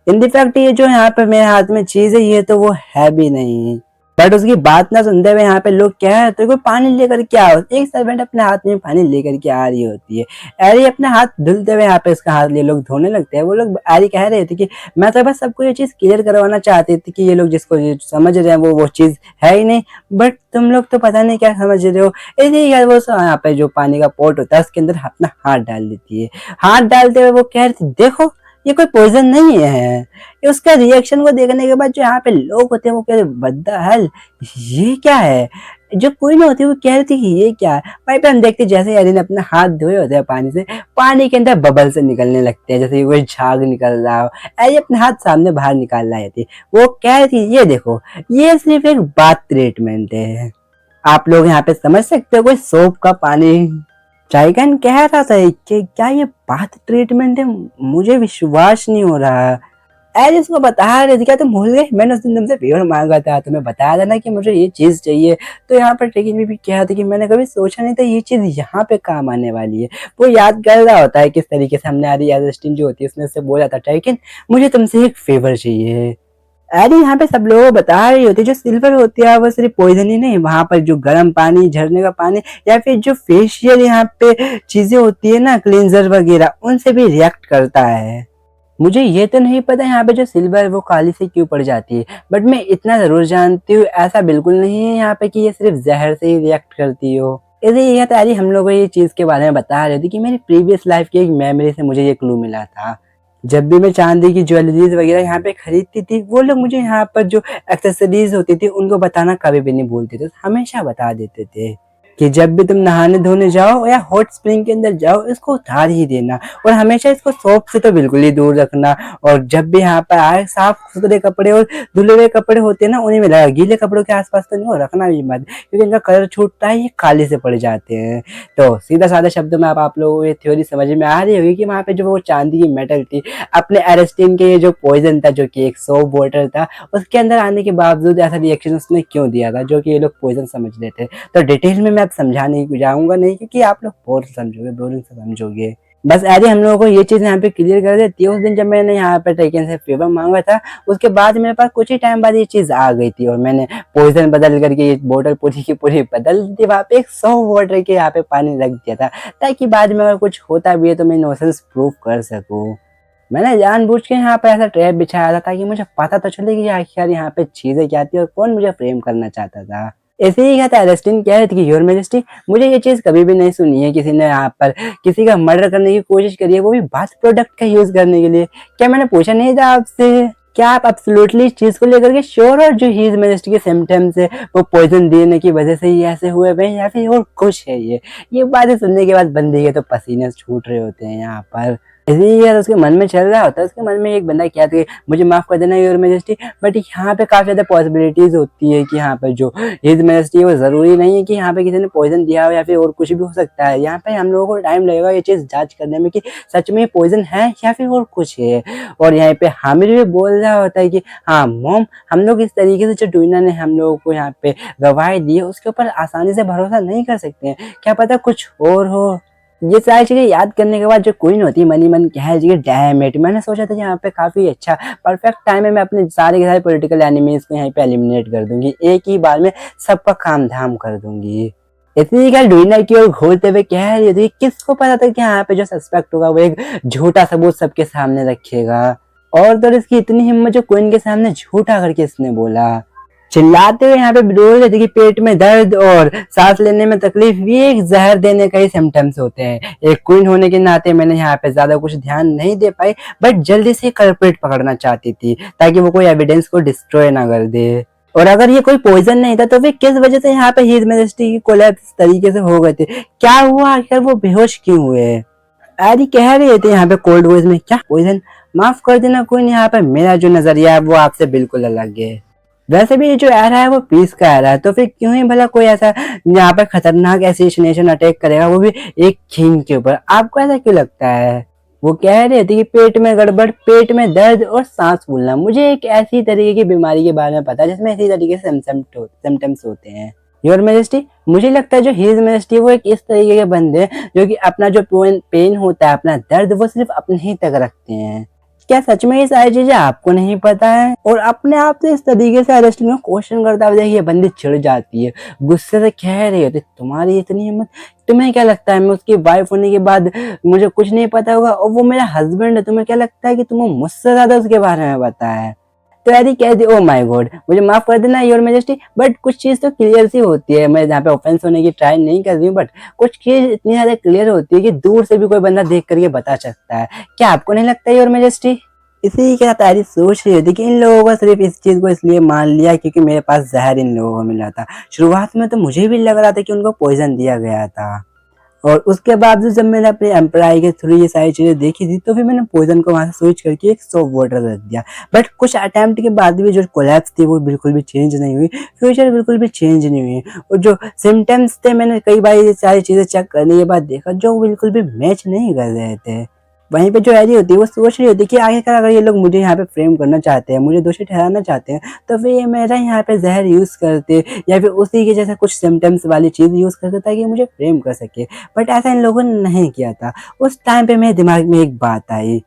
इन फैक्ट ये जो यहाँ पे मेरे हाथ में चीज है ये तो वो है भी नहीं। बट उसकी बात ना सुनते हुए यहाँ पे लोग क्या है तो कोई पानी लेकर के आओ। एक सर्वेंट अपने हाथ में पानी लेकर के आ रही होती है। एरी अपने हाथ धुलते हुए यहाँ पे इसका हाथ ले लोग धोने लगते हैं। वो लोग एरी कह रहे थे कि मैं तो बस सबको ये चीज क्लियर करवाना चाहती थी कि ये लोग जिसको समझ रहे हैं वो चीज है ही नहीं, बट तुम लोग तो पता नहीं क्या समझ रहे हो। इसलिए वो यहाँ पे जो पानी का पॉट होता है उसके अंदर अपना हाथ डाल देती है। हाथ डालते हुए वो कह रही थी देखो ये कोई पॉइजन नहीं है। उसका रिएक्शन को देखने के बाद जो यहाँ पे लोग होते हैं वो कह रहे व्हाट द हेल, ये क्या है? जो कोई नहीं होती वो कह रही थी कि ये क्या है। भाई पे हम देखते जैसे एरी ने अपने हाथ धोए होते हैं पानी से, पानी के अंदर बबल से निकलने लगते हैं जैसे कोई झाग निकल रहा हो। एरी अपने हाथ सामने बाहर निकाल रही थी। वो कह रही थी ये देखो ये सिर्फ एक बाथ ट्रीटमेंट है, आप लोग यहाँ पे समझ सकते हो कोई सोप का पानी। ट्राइगन कह रहा था कि क्या ये बाथ ट्रीटमेंट है, मुझे विश्वास नहीं हो रहा। एलिस को बता रहे थे क्या तुम भूल गए, मैंने उस दिन तुमसे फेवर मांगा था, तुम्हें बताया था ना कि मुझे ये चीज चाहिए। तो यहाँ पर ट्रेकिंग में भी कहा था कि मैंने कभी सोचा नहीं था ये चीज यहाँ पे काम आने वाली है। वो याद कर रहा होता है किस तरीके से हमने आरी एलिस्टिन जो होती है उसने उससे बोला था ट्रेकिंग मुझे तुमसे एक फेवर चाहिए। अरे यहाँ पे सब लोग बता रही होती है जो सिल्वर होती है वो सिर्फ पॉइजन ही नहीं, वहां पर जो गर्म पानी, झरने का पानी या फिर जो फेशियल यहाँ पे चीजें होती है ना क्लींजर वगैरह उनसे भी रिएक्ट करता है। मुझे ये तो नहीं पता यहाँ पे जो सिल्वर है वो काली से क्यों पड़ जाती है, बट मैं इतना जरूर जानती हूँ ऐसा बिल्कुल नहीं है यहाँ पे कि ये सिर्फ जहर से ही रिएक्ट करती हो। इसलिए यह तैयारी हम लोग को ये चीज के बारे में बता रही थी कि मेरी प्रीवियस लाइफ की एक मेमोरी से मुझे ये क्लू मिला था। जब भी मैं चांदी की ज्वेलरीज वगैरह यहाँ पे खरीदती थी वो लोग मुझे यहाँ पर जो एक्सेसरीज होती थी उनको बताना कभी भी नहीं भूलते थे, हमेशा बता देते थे। कि जब भी तुम नहाने धोने जाओ या हॉट स्प्रिंग के अंदर जाओ, इसको उतार ही देना और हमेशा इसको सोप से तो बिल्कुल ही दूर रखना। और जब भी यहाँ पर आए, साफ सुथरे कपड़े और धुले हुए कपड़े होते हैं ना, उन्हीं में लगा, गीले कपड़ों के आसपास तो नहीं, रखना भी मत, क्योंकि इनका कलर छूटता है, ये काले से पड़ जाते हैं। तो सीधा साधा शब्दों में आप लोगों को ये थ्योरी समझ में आ रही होगी कि वहाँ पे जो वो चांदी की मेटल थी, अपने एरेस्टिन के ये जो पॉइजन था, जो कि एक सोप वाटर था, उसके अंदर आने के बावजूद ऐसा रिएक्शन उसने क्यों दिया था, जो कि ये लोग पॉइजन समझ लेते। तो डिटेल में मैं अब समझाने जाऊंगा नहीं, क्योंकि आप लोग बोर समझोगे, बोरिंग से समझोगे। बस ऐसे हम लोगों को ये चीज यहाँ पे क्लियर कर देती है। उस दिन जब मैंने यहाँ पे टेकन से फेवर मांगा था, उसके बाद मेरे पास कुछ ही टाइम बाद ये चीज आ गई थी और मैंने पॉइजन बदल करके ये बोतल पूरी की पूरी बदल दी थी। वहाँ पे एक 100 वाटर के यहाँ पे पानी रख दिया था, ताकि बाद में अगर कुछ होता भी है तो मैं इनोसेंस प्रूव कर सकूँ। मैंने जानबूझ के यहाँ पे ऐसा ट्रैप बिछाया था, ताकि मुझे पता तो चले कि आखिर यहाँ पे चीजें क्या थी और कौन मुझे फ्रेम करना चाहता था। ऐसे ही क्या था, एलेस्टिन कह रही थी कि योर मैजेस्टी, मुझे ये चीज कभी भी नहीं सुनी है किसी ने यहाँ पर किसी का मर्डर करने की कोशिश करी है, वो भी बाथ प्रोडक्ट का यूज करने के लिए। क्या मैंने पूछा नहीं था आपसे? क्या आप एब्सोल्युटली इस चीज को लेकर के श्योर हो, जो हीज मैजेस्टी के सिम्टम्स है वो पॉइजन देने की वजह से ही ऐसे हुए हैं, या फिर और कुछ है? ये बातें सुनने के बाद बंदे के तो पसीने छूट रहे होते हैं यहाँ पर। ऐसे ही यार उसके मन में चल रहा होता है, उसके मन में एक बंदा कहता है मुझे माफ कर देना योर मैजेस्टी, बट यहाँ पे काफी ज्यादा पॉसिबिलिटीज होती है कि यहाँ पे जो हिज मैजेस्टी है वो जरूरी नहीं है कि यहाँ पे किसी ने पॉइजन दिया हो, या फिर और कुछ भी हो सकता है। यहाँ पे हम लोगों को टाइम लगेगा ये चीज जांच करने में कि सच में पॉइजन है या फिर और कुछ है। और यहाँ पे हामिद भी बोल रहा होता है कि हाँ मॉम, हम लोग इस तरीके से जो डूना ने हम लोगों को यहाँ पे गवाही दी है, उसके ऊपर आसानी से भरोसा नहीं कर सकते हैं, क्या पता कुछ और हो। ये सारी चीजें याद करने के बाद जो क्वीन होती है मनी मन कह रही है डैम इट, मैंने सोचा था यहाँ पे काफी अच्छा परफेक्ट टाइम है, मैं अपने सारे के सारे पॉलिटिकल एनिमीज को यहाँ पे एलिमिनेट कर दूंगी, एक ही बार में सबका काम धाम कर दूंगी। इतनी क्या डुइना की ओर घूरते हुए कह रही थी, किसको पता था कि यहाँ पे जो सस्पेक्ट होगा वो एक झूठा सबूत सबके सामने रखेगा। और तो इसकी इतनी हिम्मत जो क्वीन के सामने झूठा करके इसने बोला। चिल्लाते हुए यहाँ पे बोल रहे थे कि पेट में दर्द और सांस लेने में तकलीफ ये एक जहर देने का ही सिम्टम्स होते हैं। एक क्वीन होने के नाते मैंने यहाँ पे ज्यादा कुछ ध्यान नहीं दे पाई, बट जल्दी से कल्प्रिट पकड़ना चाहती थी, ताकि वो कोई एविडेंस को डिस्ट्रॉय ना कर दे। और अगर ये कोई पॉइजन नहीं था तो फिर किस वजह से यहाँ पे हिज मैजेस्टी की कोलैप्स इस तरीके से हो गए थे? क्या हुआ आखिर, वो बेहोश क्यों हुए? आदि कह रहे थे यहाँ पे कोल्ड वॉइस में, क्या पॉइजन? माफ कर देना क्वीन, यहाँ पे मेरा जो नजरिया है वो आपसे बिल्कुल अलग है। वैसे भी ये जो एरा है वो पीस का एरा है, तो फिर क्यों ही भला कोई ऐसा यहाँ पर खतरनाक एसेसिनेशन अटैक करेगा, वो भी एक किंग के ऊपर? आपको ऐसा क्यों लगता है? वो कह रहे थे कि पेट में गड़बड़, पेट में दर्द और सांस फूलना, मुझे एक ऐसी तरीके की बीमारी के बारे में पता है जिसमें इसी तरीके से सिम्टम्स होते हैं। योर मैजेस्टी, मुझे लगता है जो हिज मैजेस्टी वो एक इस तरीके के बंदे हैं जो कि अपना जो पेन होता है, अपना दर्द, वो सिर्फ अपने ही तक रखते हैं। क्या सच में ये सारी चीजें आपको नहीं पता है? और अपने आप से इस तरीके से अरेस्टिंग को क्वेश्चन करता हुआ देखिए बंदी चिढ़ जाती है, गुस्से से कह रही होती, तुम्हारी इतनी हिम्मत, तुम्हें क्या लगता है मैं उसकी वाइफ होने के बाद मुझे कुछ नहीं पता होगा? और वो मेरा हस्बैंड है, तुम्हें क्या लगता है कि तुम्हें मुझसे ज्यादा उसके बारे में पता है? तो यारी कह दी, ओ माय गॉड, मुझे माफ कर देना योर मैजेस्टी, बट कुछ चीज तो क्लियर सी होती है। मैं यहाँ पे ऑफेंस होने की ट्राई नहीं कर रही हूँ, बट कुछ चीज इतनी ज्यादा क्लियर होती है कि दूर से भी कोई बंदा देख करके बता सकता है। क्या आपको नहीं लगता योर मैजेस्टी? इसी के साथ आरी सोच रही थी कि इन लोगों को सिर्फ इस चीज को इसलिए मान लिया क्योंकि मेरे पास जहर इन लोगों को मिला था। शुरुआत में तो मुझे भी लग रहा था कि उनको पॉइजन दिया गया था, और उसके बाद जब मैंने अपने एम्प्लॉय के थ्रू ये सारी चीजें देखी थी तो फिर मैंने पॉइजन को वहां से स्विच करके एक सोप वाटर रख दिया। बट कुछ अटेम्प्ट के बाद भी जो कोलैप्स थी वो बिल्कुल भी चेंज नहीं हुई, फ्यूचर बिल्कुल भी चेंज नहीं हुई, और जो सिम्टम्स थे मैंने कई बार ये सारी चीजें चेक करने के बाद देखा जो बिल्कुल भी मैच नहीं कर रहे थे। वहीं पे जो एरी होती है वो सोच रही होती है कि आखिरकार अगर ये लोग मुझे यहाँ पे फ्रेम करना चाहते हैं, मुझे दोषी ठहराना चाहते हैं, तो फिर ये मेरा यहाँ पे जहर यूज करते या फिर उसी के जैसा कुछ सिम्टम्स वाली चीज यूज करते ताकि मुझे फ्रेम कर सके। बट ऐसा इन लोगों ने नहीं किया था। उस टाइम पे मेरे दिमाग में एक बात आई,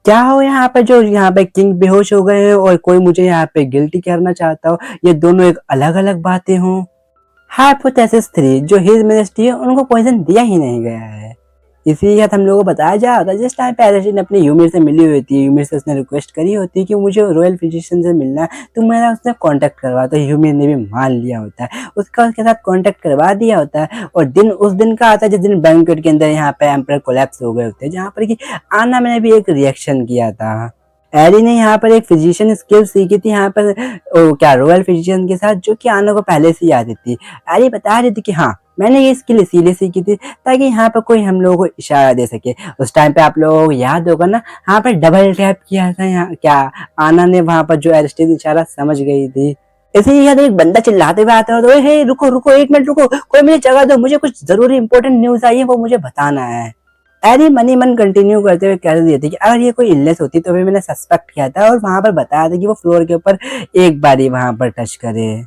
क्या हो यहाँ पे जो यहाँ पे किंग बेहोश हो गए हैं और कोई मुझे यहाँ पे गिल्टी करना चाहता हो, ये दोनों एक अलग अलग बातें हों। हाइपोथेसिस 3, जो हिज मिनिस्ट्री है उनको पॉइजन दिया ही नहीं गया है। इसी के साथ हम लोगों को बताया जा रहा था जिस टाइम पे एलेस्टिन अपनी यूमिर से मिली हुई थी, यूमिर से उसने रिक्वेस्ट करी होती है कि मुझे रॉयल फिजिशियन से मिलना है, तो मेरा उसने कांटेक्ट करवा, तो यूमिर ने भी मान लिया होता है, उसके साथ कांटेक्ट करवा दिया होता है। और दिन उस दिन का आता है जिस दिन बैंक्वेट के अंदर यहाँ पे एम्परर कोलैप्स हो गए होते हैं, जहाँ पर कि आना मैंने भी एक रिएक्शन किया था। एरी ने यहाँ पर एक फिजिशियन स्किल सीखी थी यहाँ पर क्या रॉयल फिजिशियन के साथ, जो कि आना को पहले से ही आती थी। एरी बता रही थी कि हाँ मैंने ये इसके लिए इसीलिए सीखी थी ताकि यहाँ पर कोई हम लोगों को इशारा दे सके। उस टाइम पे आप लोगों को याद होगा ना, यहाँ पर डबल टैप किया था, यहाँ क्या आना ने वहां पर जो एरिस्टिस इशारा समझ गई थी। ऐसे ही याद एक बंदा चिल्लाते हुए आता है तो हे रुको रुको एक मिनट रुको, कोई मुझे जगह दो, मुझे कुछ जरूरी इंपॉर्टेंट न्यूज आई है वो मुझे बताना है। एरी मनी मन कंटिन्यू करते हुए कह रही थी कि अगर ये कोई इलनेस होती तो भी मैंने सस्पेक्ट किया था और वहां पर बताया था कि वो फ्लोर के ऊपर एक बार ही वहां पर टच करे,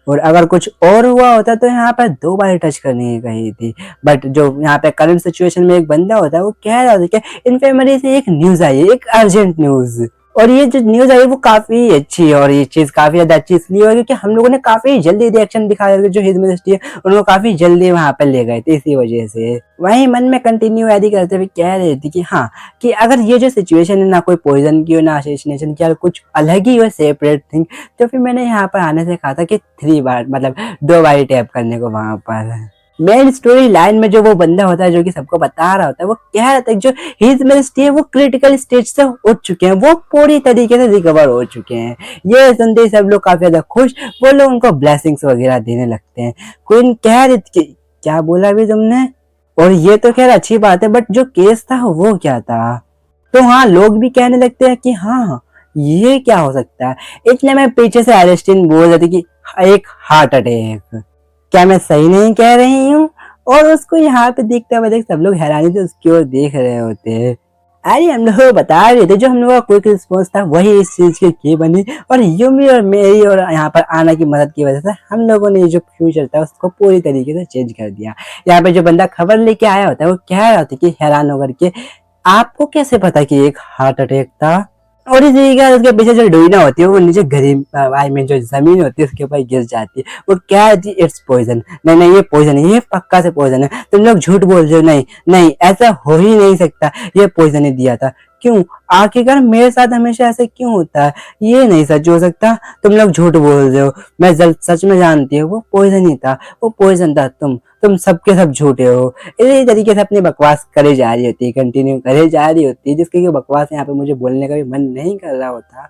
और अगर कुछ और हुआ होता तो यहाँ पर 2 बार टच करने की कही थी। बट जो यहाँ पे करंट सिचुएशन में एक बंदा होता है वो कह रहा था कि इन्फेमरी से एक न्यूज आई है, एक अर्जेंट न्यूज, और ये जो न्यूज आई वो काफी अच्छी है, और ये चीज काफी ज्यादा अच्छी इसलिए हुई क्योंकि हम लोगों ने काफी जल्दी रिएक्शन दिखाया, जो हिज मिनिस्ट्री है उनको काफी जल्दी वहां पर ले गए थे, इसी वजह से। वहीं मन में कंटिन्यू ऐडी करते हुए कह रही थी कि हाँ, कि अगर ये जो सिचुएशन है ना कोई पॉइजन की हो ना असैसिनेशन की, कुछ अलग ही हो सेपरेट थिंग, तो फिर मैंने यहाँ पर आने से कहा था कि 3 बार मतलब 2 बार टैप करने को वहां पर। मेन स्टोरी लाइन में जो वो बंदा होता है जो कि सबको बता रहा होता है वो कह रहा था जो हिज मिनिस्ट्री है वो क्रिटिकल स्टेज से उठ चुके हैं, वो पूरी तरीके से रिकवर हो चुके हैं। ये सुनते ही सब लोग काफी ज्यादा खुश, वो लोग उनको ब्लेसिंग्स वगैरह देने लगते हैं। क्वीन कह रही थी कि क्या बोला अभी तुमने, और ये तो खैर अच्छी बात है, बट जो केस था वो क्या था। तो हाँ, लोग भी कहने लगते हैं कि हाँ ये क्या हो सकता है। इतने में पीछे से एलिस्टीन बोल रही थी कि एक हार्ट अटैक, क्या मैं सही नहीं कह रही हूँ। और उसको यहाँ पे देखते हुए देख सब लोग हैरानी से उसकी ओर देख रहे होते हैं। अरे हम लोग बता रहे थे जो हम लोग का क्विक रिस्पॉन्स था वही इस चीज की की बनी, और युमी और मेरी और यहाँ पर आना की मदद की वजह से हम लोगों ने जो फ्यूचर था उसको पूरी तरीके से चेंज कर दिया। यहाँ पे जो बंदा खबर लेके आया होता है वो कह रहा था कि हैरान होकर के, आपको कैसे पता कि एक हार्ट अटैक था। और इसी का उसके पीछे जो डोइना होती है वो नीचे गरीब आई मीन जो जमीन होती है उसके ऊपर गिर जाती है। वो क्या है जी, इट्स पॉइजन, नहीं नहीं ये पॉइजन है, ये पक्का से पॉइजन है, तुम लोग झूठ बोल रहे हो, नहीं नहीं ऐसा हो ही नहीं सकता, ये पॉइजन ही दिया था। क्यों, आखिरकार मेरे साथ हमेशा ऐसे क्यों होता है, ये नहीं सच हो सकता, तुम लोग झूठ बोल रहे हो, मैं सच में जानती हूँ वो पॉइजन ही था, वो पॉइजन था, तुम सबके सब झूठे हो। इसी तरीके से अपनी बकवास करे जा रही होती है, कंटिन्यू करे जा रही होती है, जिसकी बकवास यहाँ पे मुझे बोलने का भी मन नहीं कर रहा होता।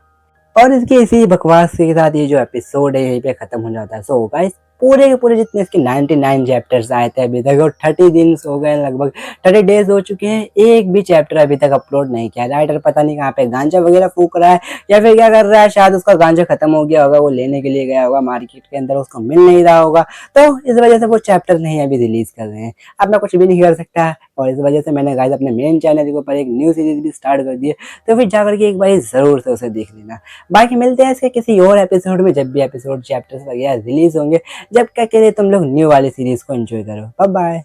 और इसके इसी बकवास के साथ ये जो एपिसोड है यहीं पे खत्म हो जाता है। सो गाइस, पूरे के पूरे जितने इसके 99 चैप्टर्स आए थे अभी तक, और 30 दिन हो गए, लगभग 30 डेज हो चुके हैं, एक भी चैप्टर अभी तक अपलोड नहीं किया। राइटर पता नहीं कहाँ पे गांजा वगैरह फूक रहा है या फिर क्या कर रहा है, शायद उसका गांजा खत्म हो गया होगा, वो लेने के लिए गया होगा मार्केट के अंदर, उसको मिल नहीं रहा होगा, तो इस वजह से वो चैप्टर नहीं अभी रिलीज कर रहे हैं। अब मैं कुछ भी नहीं कर सकता, और इस वजह से मैंने गाइस अपने मेन चैनल के ऊपर एक न्यू सीरीज भी स्टार्ट कर दी है, तो फिर जाकर के एक बार जरूर से उसे देख लेना। बाकी मिलते हैं इसके किसी और एपिसोड में, जब भी एपिसोड चैप्टर्स वगैरह रिलीज होंगे, जब क्या के लिए तुम लोग न्यू वाली सीरीज को एंजॉय करो। Bye bye.